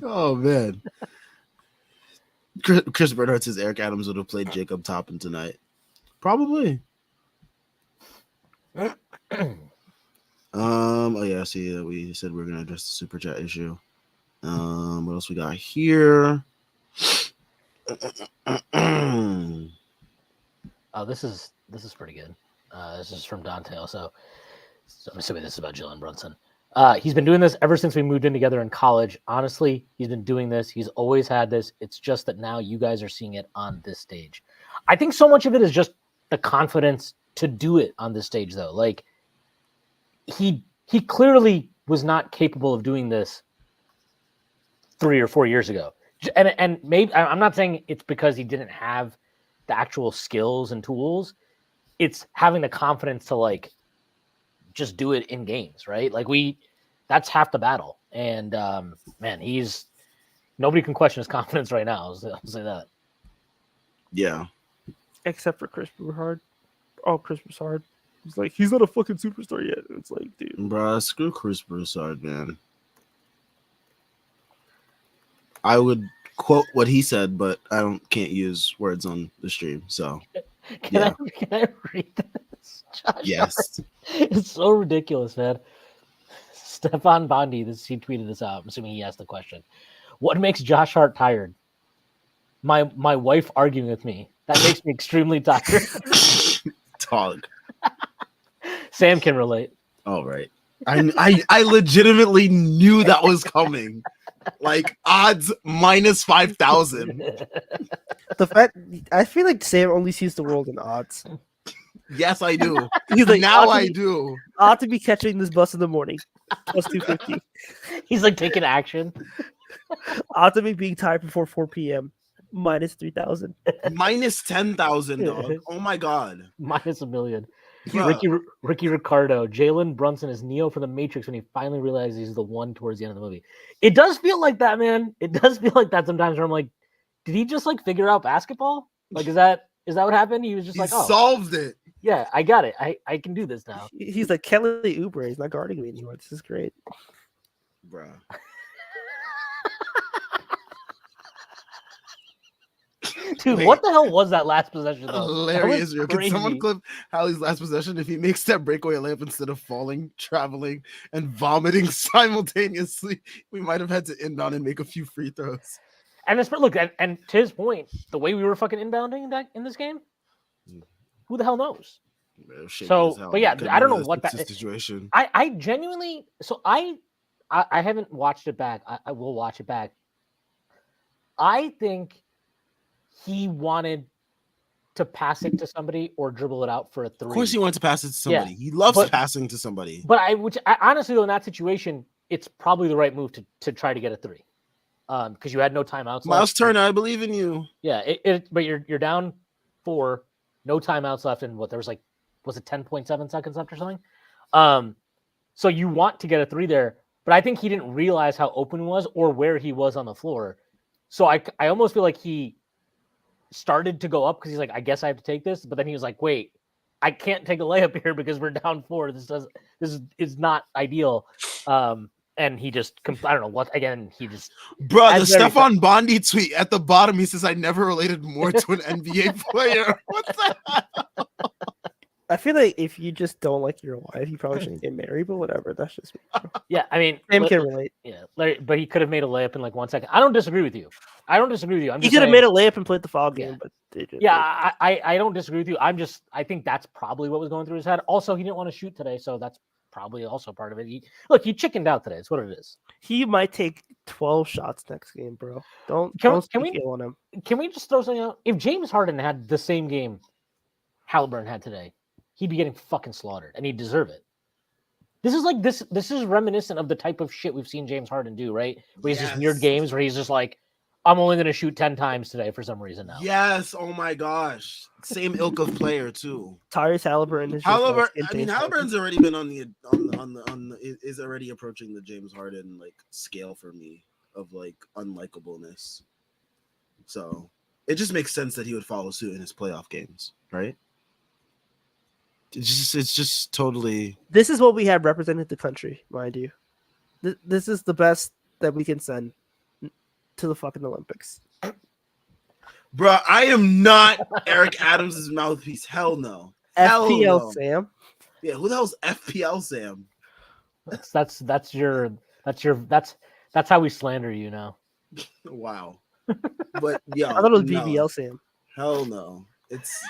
Oh, man. Chris Bernhardt says Eric Adams would have played Jacob Toppin tonight. Probably. Oh yeah, I see that we said we are gonna address the super chat issue. What else we got here? Oh, this is pretty good. This is from Dante also. So I'm assuming this is about Jalen Brunson. He's been doing this ever since we moved in together in college. Honestly, he's been doing this. He's always had this. It's just that now you guys are seeing it on this stage. I think so much of it is just the confidence to do it on this stage, though. Like he clearly was not capable of doing this 3 or 4 years ago. And maybe I'm not saying it's because he didn't have the actual skills and tools. It's having the confidence to like just do it in games, right? Like that's half the battle. And man, nobody can question his confidence right now. I'll say that. Yeah. except for Chris Broussard. Oh, Chris Broussard. He's like, he's not a fucking superstar yet. It's like, dude. Bruh, screw Chris Broussard, man. I would quote what he said, but I can't use words on the stream. So, Can I read this? Josh yes. Hart? It's so ridiculous, man. Stefan Bondi, he tweeted this out. I'm assuming he asked the question. What makes Josh Hart tired? My wife arguing with me. That makes me extremely tired. Dog. Sam can relate. All right. I legitimately knew that was coming. Like odds minus 5,000. The fact I feel like Sam only sees the world in odds. Yes, I do. He's like, now I do. Ought to be catching this bus in the morning. Plus 250. He's like taking action. Ought to be being tired before 4 p.m. Minus 3,000. Minus 10,000, dog. Oh my god. Minus $1 million. Bruh. Ricky Ricardo, Jalen Brunson is Neo from the Matrix when he finally realizes he's the one towards the end of the movie. It does feel like that, man. It does feel like that sometimes where I'm like, did he just like figure out basketball? Like, is that what happened? He was just He like, oh, solved it. yeah, I got it. I can do this now. He's like, Kelly Oubre. He's not guarding me anymore. This is great. Bruh. Dude, Wait. what the hell was that last possession though? Hilarious. That was Can someone crazy. clip Hallie's last possession? If he makes that breakaway layup instead of falling, traveling, and vomiting simultaneously, we might have had to inbound and make a few free throws. And this, look, and to his point, the way we were fucking inbounding that in this game, who the hell knows? So, but yeah, I don't know what that situation. I genuinely, so I haven't watched it back. I will watch it back. I think he wanted to pass it to somebody or dribble it out for a three. Of course, he wanted to pass it to somebody. Yeah, He loves but- passing to somebody. But I honestly, though, in that situation, it's probably the right move to try to get a three. Because you had no timeouts. Miles left. Turner, I believe in you. Yeah, but you're down 4, no timeouts left, and what there was 10.7 seconds left or something. So you want to get a three there, but I think he didn't realize how open he was or where he was on the floor. So I almost feel like he started to go up because he's like, I guess I have to take this, but then he was like, wait, I can't take a layup here because we're down 4. This is not ideal. And he just, I don't know what, again, he just. Bro, the As very- Stefan Bondi tweet at the bottom, he says, I never related more to an NBA player. What the hell? I feel like if you just don't like your wife, you probably shouldn't get married, but whatever. That's just me. Yeah, I mean. Sam can relate. Yeah, Larry, but he could have made a layup in like 1 second. I don't disagree with you. I'm He just could have saying- made a layup and played the foul game, Yeah. but they just, Yeah, I don't disagree with you. I think that's probably what was going through his head. Also, he didn't want to shoot today, so that's probably also part of it. He chickened out today. It's what it is. he might take 12 shots next game, bro. Don't Can speak we- ill on him. Can we just throw something out? If James Harden had the same game Halliburton had today, he'd be getting fucking slaughtered, and he'd deserve it. This is like this is reminiscent of the type of shit we've seen James Harden do, right? Where he's just weird Yes. games where he's just like, I'm only going to shoot 10 times today for some reason now. Yes. Oh my gosh. Same ilk of player too. Tyrese Halliburton is just Halliburton's already been is already approaching the James Harden like scale for me of like unlikableness. So it just makes sense that he would follow suit in his playoff games, right? It's just totally. This is what we have represented the country, mind you. This is the best that we can send to the fucking Olympics. Bro, I am not Eric Adams' mouthpiece. Hell no. Hell FPL no. Sam. Yeah, who the hell's FPL Sam? That's how we slander you now. Wow. But yeah, I thought it was BBL Sam. Hell no. It's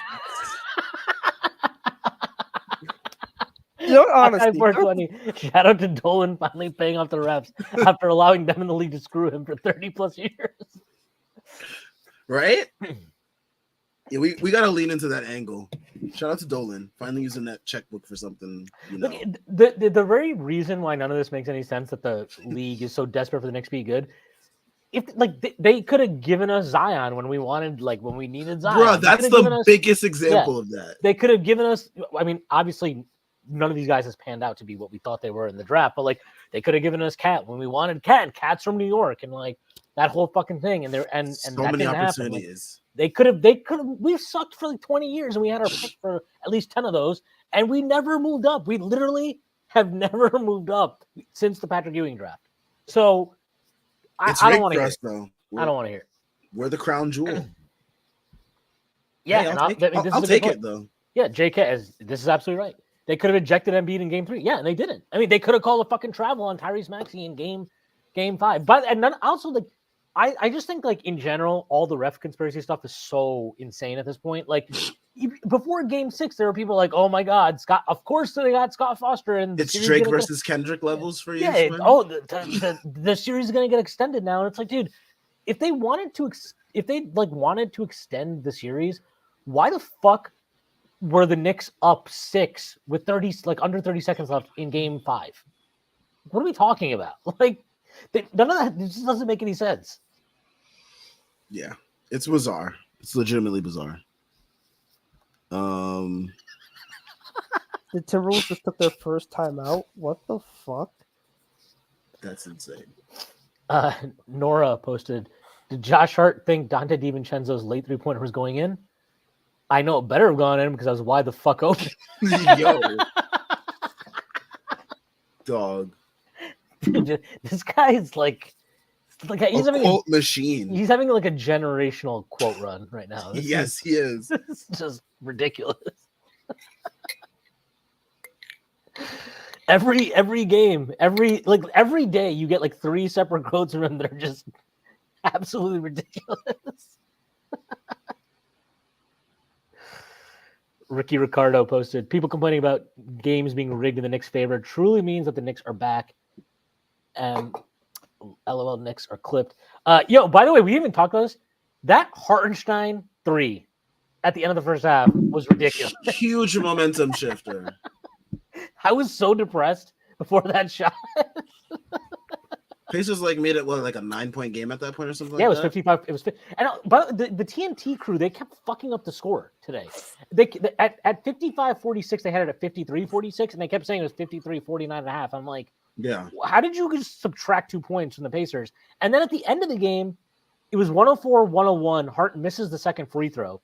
honestly. 420. Shout out to Dolan finally paying off the refs after allowing them in the league to screw him for 30 plus years. right? Yeah, we gotta lean into that angle. Shout out to Dolan finally using that checkbook for something. You know, Look, the very reason why none of this makes any sense that the league is so desperate for the Knicks to be good. If like they could have given us Zion when we needed Zion. Bro, that's the biggest example of that. They could have given us. I mean, obviously, none of these guys has panned out to be what we thought they were in the draft. But like, they could have given us Cat when we wanted Cat. Cat's from New York, and like that whole fucking thing. And so that many didn't opportunities. Happen. Like, they could have. We've sucked for like 20 years, and we had our pick for at least 10 of those, and we never moved up. We literally have never moved up since the Patrick Ewing draft. So. I don't want to hear it. Though. I don't want to hear it. We're the crown jewel. Yeah, hey, I'll take it though. Yeah, JK, this is absolutely right. They could have ejected Embiid in Game 3. Yeah, and they didn't. I mean, they could have called a fucking travel on Tyrese Maxey in Game 5. But and then also like, I just think like in general, all the ref conspiracy stuff is so insane at this point. Like before Game 6, there were people like, "Oh my God, Scott! Of course they got Scott Foster." And it's Drake versus Kendrick levels for you. Yeah. The series is going to get extended now, and it's like, dude, if they wanted to extend the series, why the fuck were the Knicks up 6 with under 30 seconds left in Game 5? What are we talking about? Like, none of that. It just doesn't make any sense. Yeah, it's bizarre. It's legitimately bizarre. The Timberwolves just took their first time out. What the fuck? That's insane. Nora posted, did Josh Hart think Dante DiVincenzo's late 3-pointer was going in? I know it better have gone in because I was wide the fuck open. Yo. Dog. Dude, this guy is like he's having quote machine. He's having like a generational quote run right now. He is. It's just ridiculous. Every game, every day, you get like 3 separate quotes from him that are just absolutely ridiculous. Ricky Ricardo posted, people complaining about games being rigged in the Knicks' favor truly means that the Knicks are back. LOL, Knicks are clipped. Yo, by the way, we didn't even talk about this. That Hartenstein 3 at the end of the first half was ridiculous. Huge momentum shifter. I was so depressed before that shot. Pacers made it like a 9-point game at that point or something. Yeah, it was 55. It was, and but the TNT crew, they kept fucking up the score today. At 55-46, they had it at 53-46, and they kept saying it was 53-49.5. I'm like, yeah, how did you just subtract 2 points from the Pacers? And then at the end of the game, it was 104-101. Hart misses the second free throw,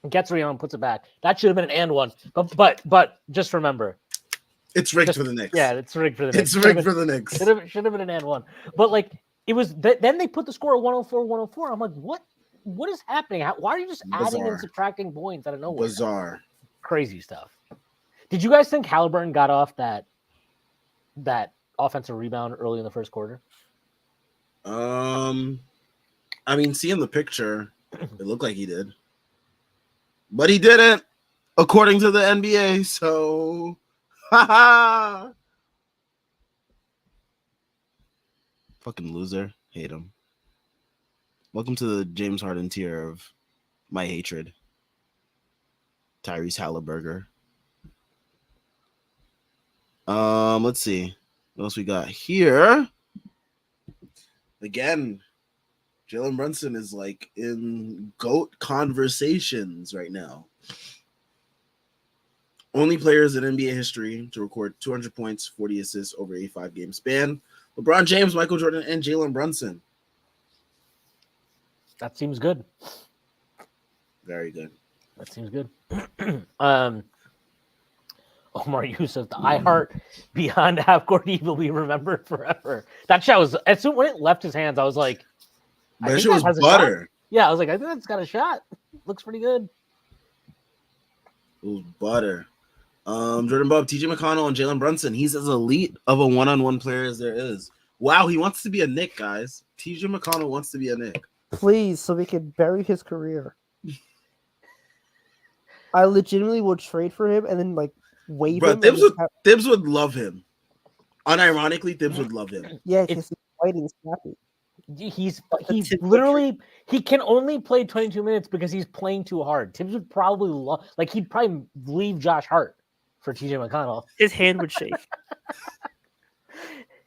and gets rebound, puts it back. That should have been an and one. But just remember, it's rigged for the Knicks. Yeah, it's rigged for the Knicks. It's rigged for the Knicks. Should have been an and one. But it was. Then they put the score at 104-104. I'm like, what is happening? Why are you just adding and subtracting points out of nowhere? Bizarre, crazy stuff. Did you guys think Halliburton got off that offensive rebound early in the first quarter? I mean, seeing the picture, it looked like he did, but he didn't, according to the NBA. So, fucking loser, hate him. Welcome to the James Harden tier of my hatred. Tyrese Halliburton. Let's see what else we got here. Again, Jalen Brunson is like in GOAT conversations right now. Only players in NBA history to record 200 points, 40 assists over a 5-game span. LeBron James, Michael Jordan, and Jalen Brunson. That seems good. Very good. That seems good. Omar Yusuf, the I Heart Beyond Half Court Eve will be remembered forever. That shot was, as soon when it left his hands, I was like, That shit was butter. Yeah, I was like, I think that's got a shot. Looks pretty good. It was butter. Jordan Bob, TJ McConnell, and Jalen Brunson. He's as elite of a one-on-one player as there is. Wow, he wants to be a Knick, guys. TJ McConnell wants to be a Knick. Please, so we can bury his career. I legitimately would trade for him and then like waive him. Thibs would love him. Unironically, Thibs would love him. Yeah, because he's fighting snappy. He's literally he can only play 22 minutes because he's playing too hard. Tibbs would probably he'd probably leave Josh Hart for TJ McConnell. His hand would shake.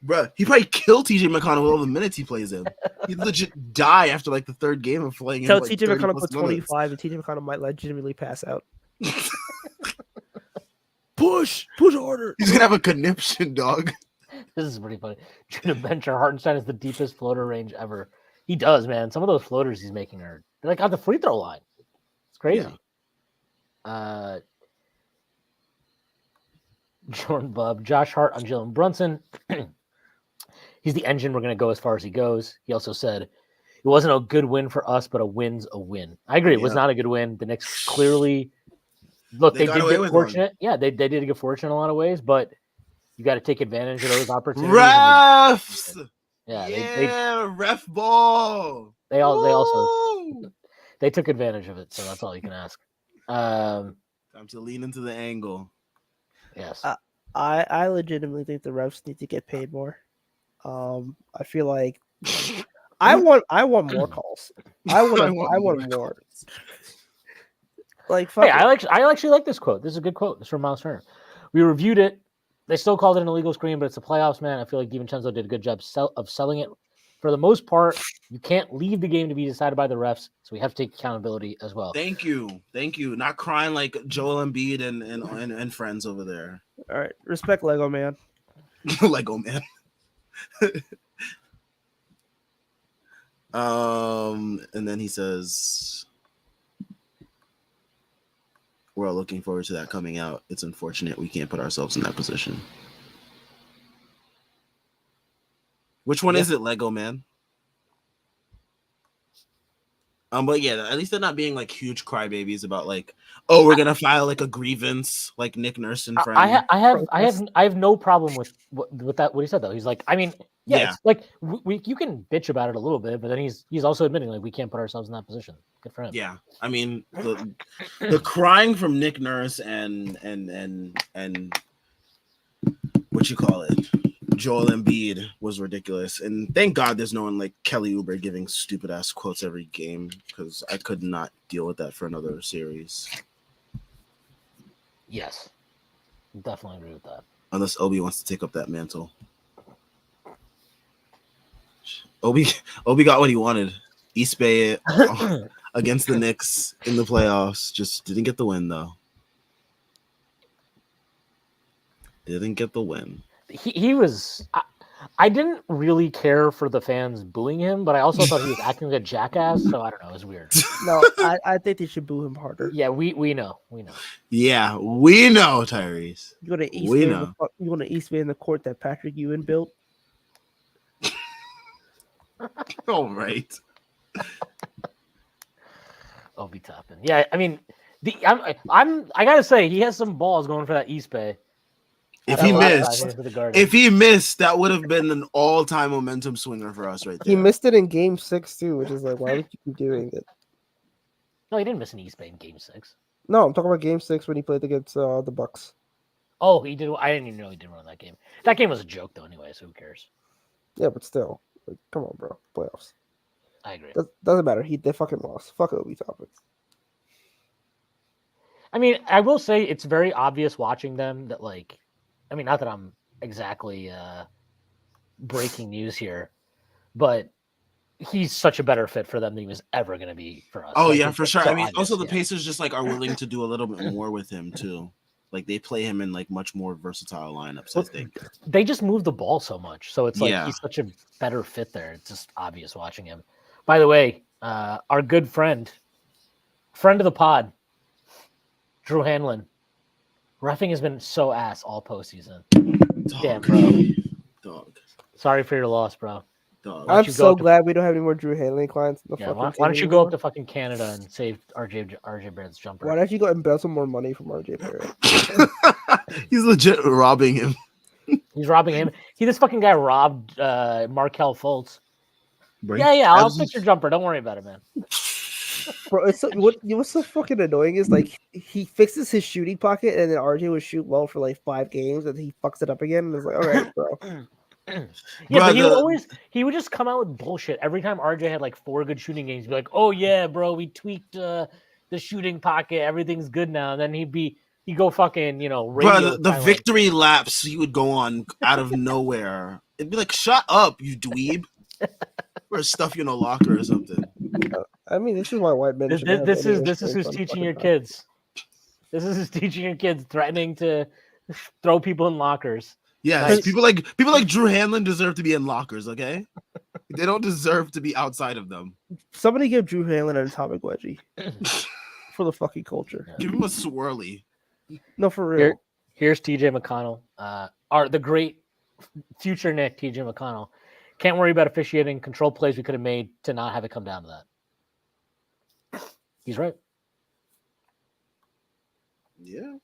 Bruh, he probably kill TJ McConnell with all the minutes he plays in. He'd legit die after like the third game of playing. Tell TJ McConnell put 25 and TJ McConnell might legitimately pass out. Push harder. He's gonna have a conniption, dog. This is pretty funny. Judah Bencher Hartenstein is the deepest floater range ever. He does, man. Some of those floaters he's making they're like on the free throw line. It's crazy. Yeah. Jordan Bub, Josh Hart on Jalen Brunson. He's the engine. We're going to go as far as he goes. He also said it wasn't a good win for us, but a win's a win. I agree. It was not a good win. The Knicks clearly they did get fortunate. Yeah, they did get fortunate in a lot of ways, but you got to take advantage of those opportunities. Refs. Yeah, ref ball. They also took advantage of it, so that's all you can ask. Time to lean into the angle. Yes. I legitimately think the refs need to get paid more. I feel like I want more calls. I want more. Like, hey, I actually like this quote. This is a good quote. This is from Miles Turner. We reviewed it. They still called it an illegal screen, but it's the playoffs, man. I feel like DiVincenzo did a good job of selling it. For the most part, you can't leave the game to be decided by the refs, so we have to take accountability as well. Thank you. Not crying like Joel Embiid and friends over there. All right, respect Lego man. Lego man. And then he says, we're all looking forward to that coming out. It's unfortunate we can't put ourselves in that position. Which one is it, Lego man? But yeah, at least they're not being like huge crybabies about like, oh, we're gonna file like a grievance, like Nick Nurse and friends. I have no problem with that. What he said though, he's like, I mean, yeah. It's like you can bitch about it a little bit, but then he's also admitting like we can't put ourselves in that position. Good for him. Yeah, I mean the crying from Nick Nurse and what you call it, Joel Embiid was ridiculous, and thank God there's no one like Kelly Oubre giving stupid ass quotes every game because I could not deal with that for another series. Yes, definitely agree with that. Unless Obi wants to take up that mantle. Obi got what he wanted. East Bay against the Knicks in the playoffs. Just didn't get the win though. Didn't get the win. He was. I didn't really care for the fans booing him, but I also thought he was acting like a jackass. So I don't know. It was weird. No, I think they should boo him harder. Yeah, we know. Yeah, we know, Tyrese. You go to East Bay. You go to East Bay in the court that Patrick Ewing built. All right. Obi Toppin. Yeah, I mean, I gotta say he has some balls going for that East Bay. If he missed, that would have been an all-time momentum swinger for us right there. He missed it in Game 6 too, which is like, why would you keep doing it? No, he didn't miss an East Bay in Game 6. No, I'm talking about Game 6 when he played against the Bucks. Oh, he did. I didn't even know he did run that game. That game was a joke though, anyway. So who cares? Yeah, but still, like, come on, bro, playoffs. I agree. Doesn't matter. They fucking lost. Fuck Obi Toppin. I mean, I will say it's very obvious watching them that like. I mean, not that I'm exactly breaking news here, but he's such a better fit for them than he was ever going to be for us. Oh Like, yeah, it's for sure. so I mean, obvious, also the yeah. Pacers just like are willing to do a little bit more with him too. Like they play him in like much more versatile lineups. I think. They just move the ball so much, so it's like Yeah. he's such a better fit there. It's just obvious watching him. By the way, our good friend of the pod, Drew Hanlon, reffing has been so ass all postseason. Damn, bro. Dog. Sorry for your loss, bro. Dog. Why don't I'm you go so up to- glad we don't have any more Drew Hanley clients. In the Yeah, fucking why team don't you go up anymore. to fucking Canada and save RJ Barrett's jumper? Why don't you go embezzle more money from RJ Barrett? He's legit robbing him. He's robbing him. This fucking guy robbed Markelle Fultz. Bro. Yeah, I'll That's fix your jumper. Don't worry about it, man. Bro, it's so, what's so fucking annoying is like he fixes his shooting pocket and then RJ would shoot well for like 5 games and he fucks it up again and it's like, all right, bro. Yeah, but Bro, he would just come out with bullshit every time RJ had like 4 good shooting games. He'd be like, "Oh yeah, bro, we tweaked the shooting pocket. Everything's good now." And then he'd go fucking radio Bro, the silent. victory laps he would go on out of nowhere. It'd be like, shut up, you dweeb. Or stuff you in a locker or something. I mean, this is why white men. shouldn't have This any is restraints who's on teaching fucking your time. kids. This is who's teaching your kids, threatening to throw people in lockers. Yes, Nice. people like Drew Hanlon deserve to be in lockers, okay? They don't deserve to be outside of them. Somebody give Drew Hanlon an atomic wedgie for the fucking culture. Give him a swirly. No, for real. Here's TJ McConnell, the great future Nick TJ McConnell. Can't worry about officiating. Control plays we could have made to not have it come down to that. He's right. Yeah.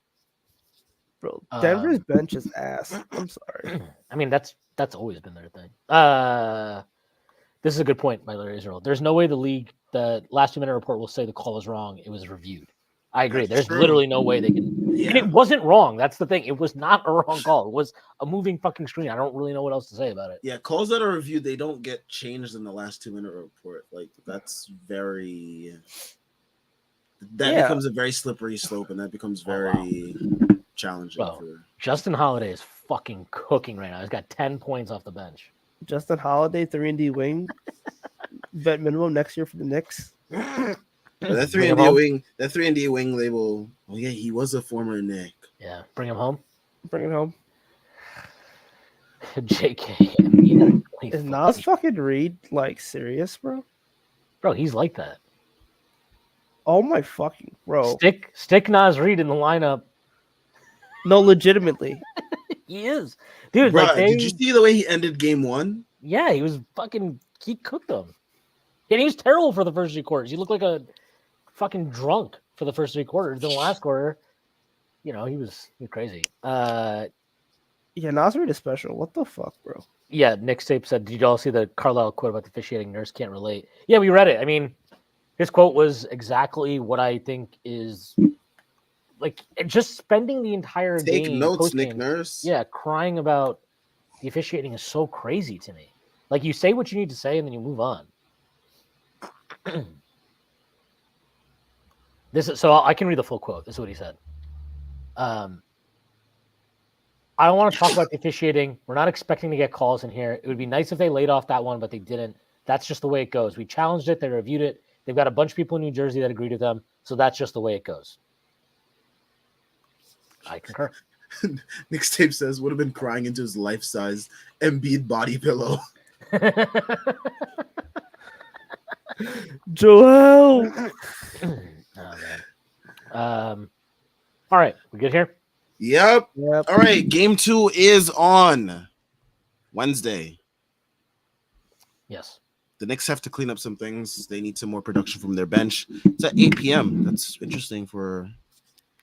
Bro, Denver's bench is ass. I'm sorry. I mean, that's always been their thing. This is a good point by Larry Israel. There's no way the last 2-minute report will say the call was wrong. It was reviewed. I agree. That's There's true. literally no way they can. Yeah. And it wasn't wrong. That's the thing. It was not a wrong call. It was a moving fucking screen. I don't really know what else to say about it. Yeah, calls that are reviewed, they don't get changed in the last 2-minute report. Like that's very becomes a very slippery slope, and that becomes very challenging. Bro, Justin Holiday is fucking cooking right now. He's got 10 points off the bench. Justin Holiday, 3-and-D wing. Vet minimum next year for the Knicks. That 3-and-D wing label. Oh yeah, he was a former Knick. Yeah, bring him home. Bring it home. JK. Is Nas fucking Reed like serious, bro? Bro, he's like that. Oh my fucking bro. Stick Nas Reed in the lineup. No, legitimately. He is. Dude, Bro, like did you see the way he ended game 1? Yeah, he cooked them. And he was terrible for the first 3 quarters. He looked like a fucking drunk for the first 3 quarters. In the last quarter, he was crazy. Yeah, Nas Reed is special. What the fuck, bro? Yeah, Nick Sape said, did you all see the Carlisle quote about the officiating nurse can't relate? Yeah, we read it. I mean, his quote was exactly what I think is like just spending the entire Take game. notes, post-game, Nick Nurse. Yeah, crying about the officiating is so crazy to me. Like you say what you need to say and then you move on. So I can read the full quote. This is what he said. I don't want to talk about the officiating. We're not expecting to get calls in here. It would be nice if they laid off that one, but they didn't. That's just the way it goes. We challenged it. They reviewed it. They've got a bunch of people in New Jersey that agreed with them. So that's just the way it goes. I concur. Nick Tape says would have been crying into his life-size Embiid body pillow. Joel. Oh, man. All right, we good here? Yep. Yep. All right, game 2 is on Wednesday. Yes. The Knicks have to clean up some things. They need some more production from their bench. It's at 8 p.m. That's interesting for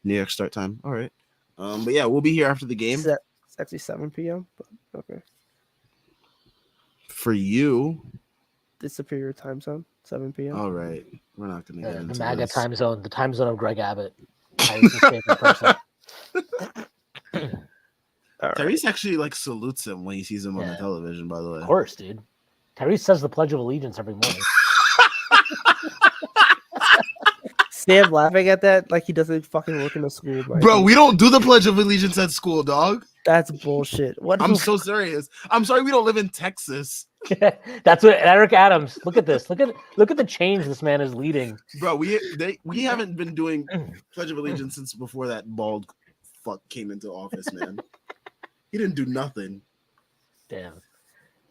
New York start time. All right. But yeah, we'll be here after the game. It's actually 7 p.m. But okay. For you. The superior time zone, 7 p.m. All right. We're not going to get into The MAGA this. time zone, the time zone of Greg Abbott. Tyrese's favorite person. All right. Tyrese actually like salutes him when he sees him on the television, by the way. Of course, dude. Tyrese says the Pledge of Allegiance every morning. Sam laughing at that like he doesn't fucking work in a school. Bro, we don't do the Pledge of Allegiance at school, dog. That's bullshit. What? I'm so serious. I'm sorry we don't live in Texas. That's what Eric Adams. Look at this. Look at the change this man is leading. Bro, we haven't been doing Pledge of Allegiance since before that bald fuck came into office, man. He didn't do nothing. Damn.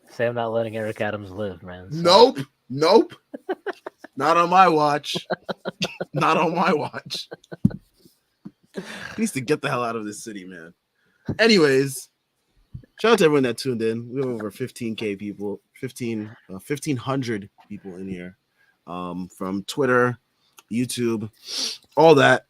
Sam not letting Eric Adams live, man. Nope. Not on my watch. Not on my watch. He needs to get the hell out of this city, man. Anyways, shout out to everyone that tuned in. We have over 15K people, 1,500 people in here, from Twitter, YouTube, all that.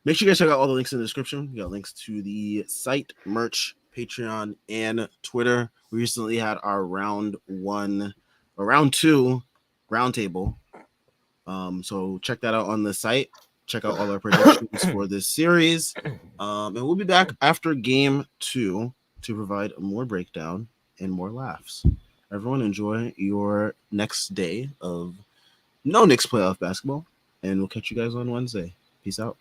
Make sure you guys check out all the links in the description. We got links to the site, merch, Patreon, and Twitter. We recently had our round 2 roundtable. So check that out on the site. Check out all our predictions for this series. And we'll be back after game 2 to provide more breakdown and more laughs. Everyone enjoy your next day of no Knicks playoff basketball, and we'll catch you guys on Wednesday. Peace out.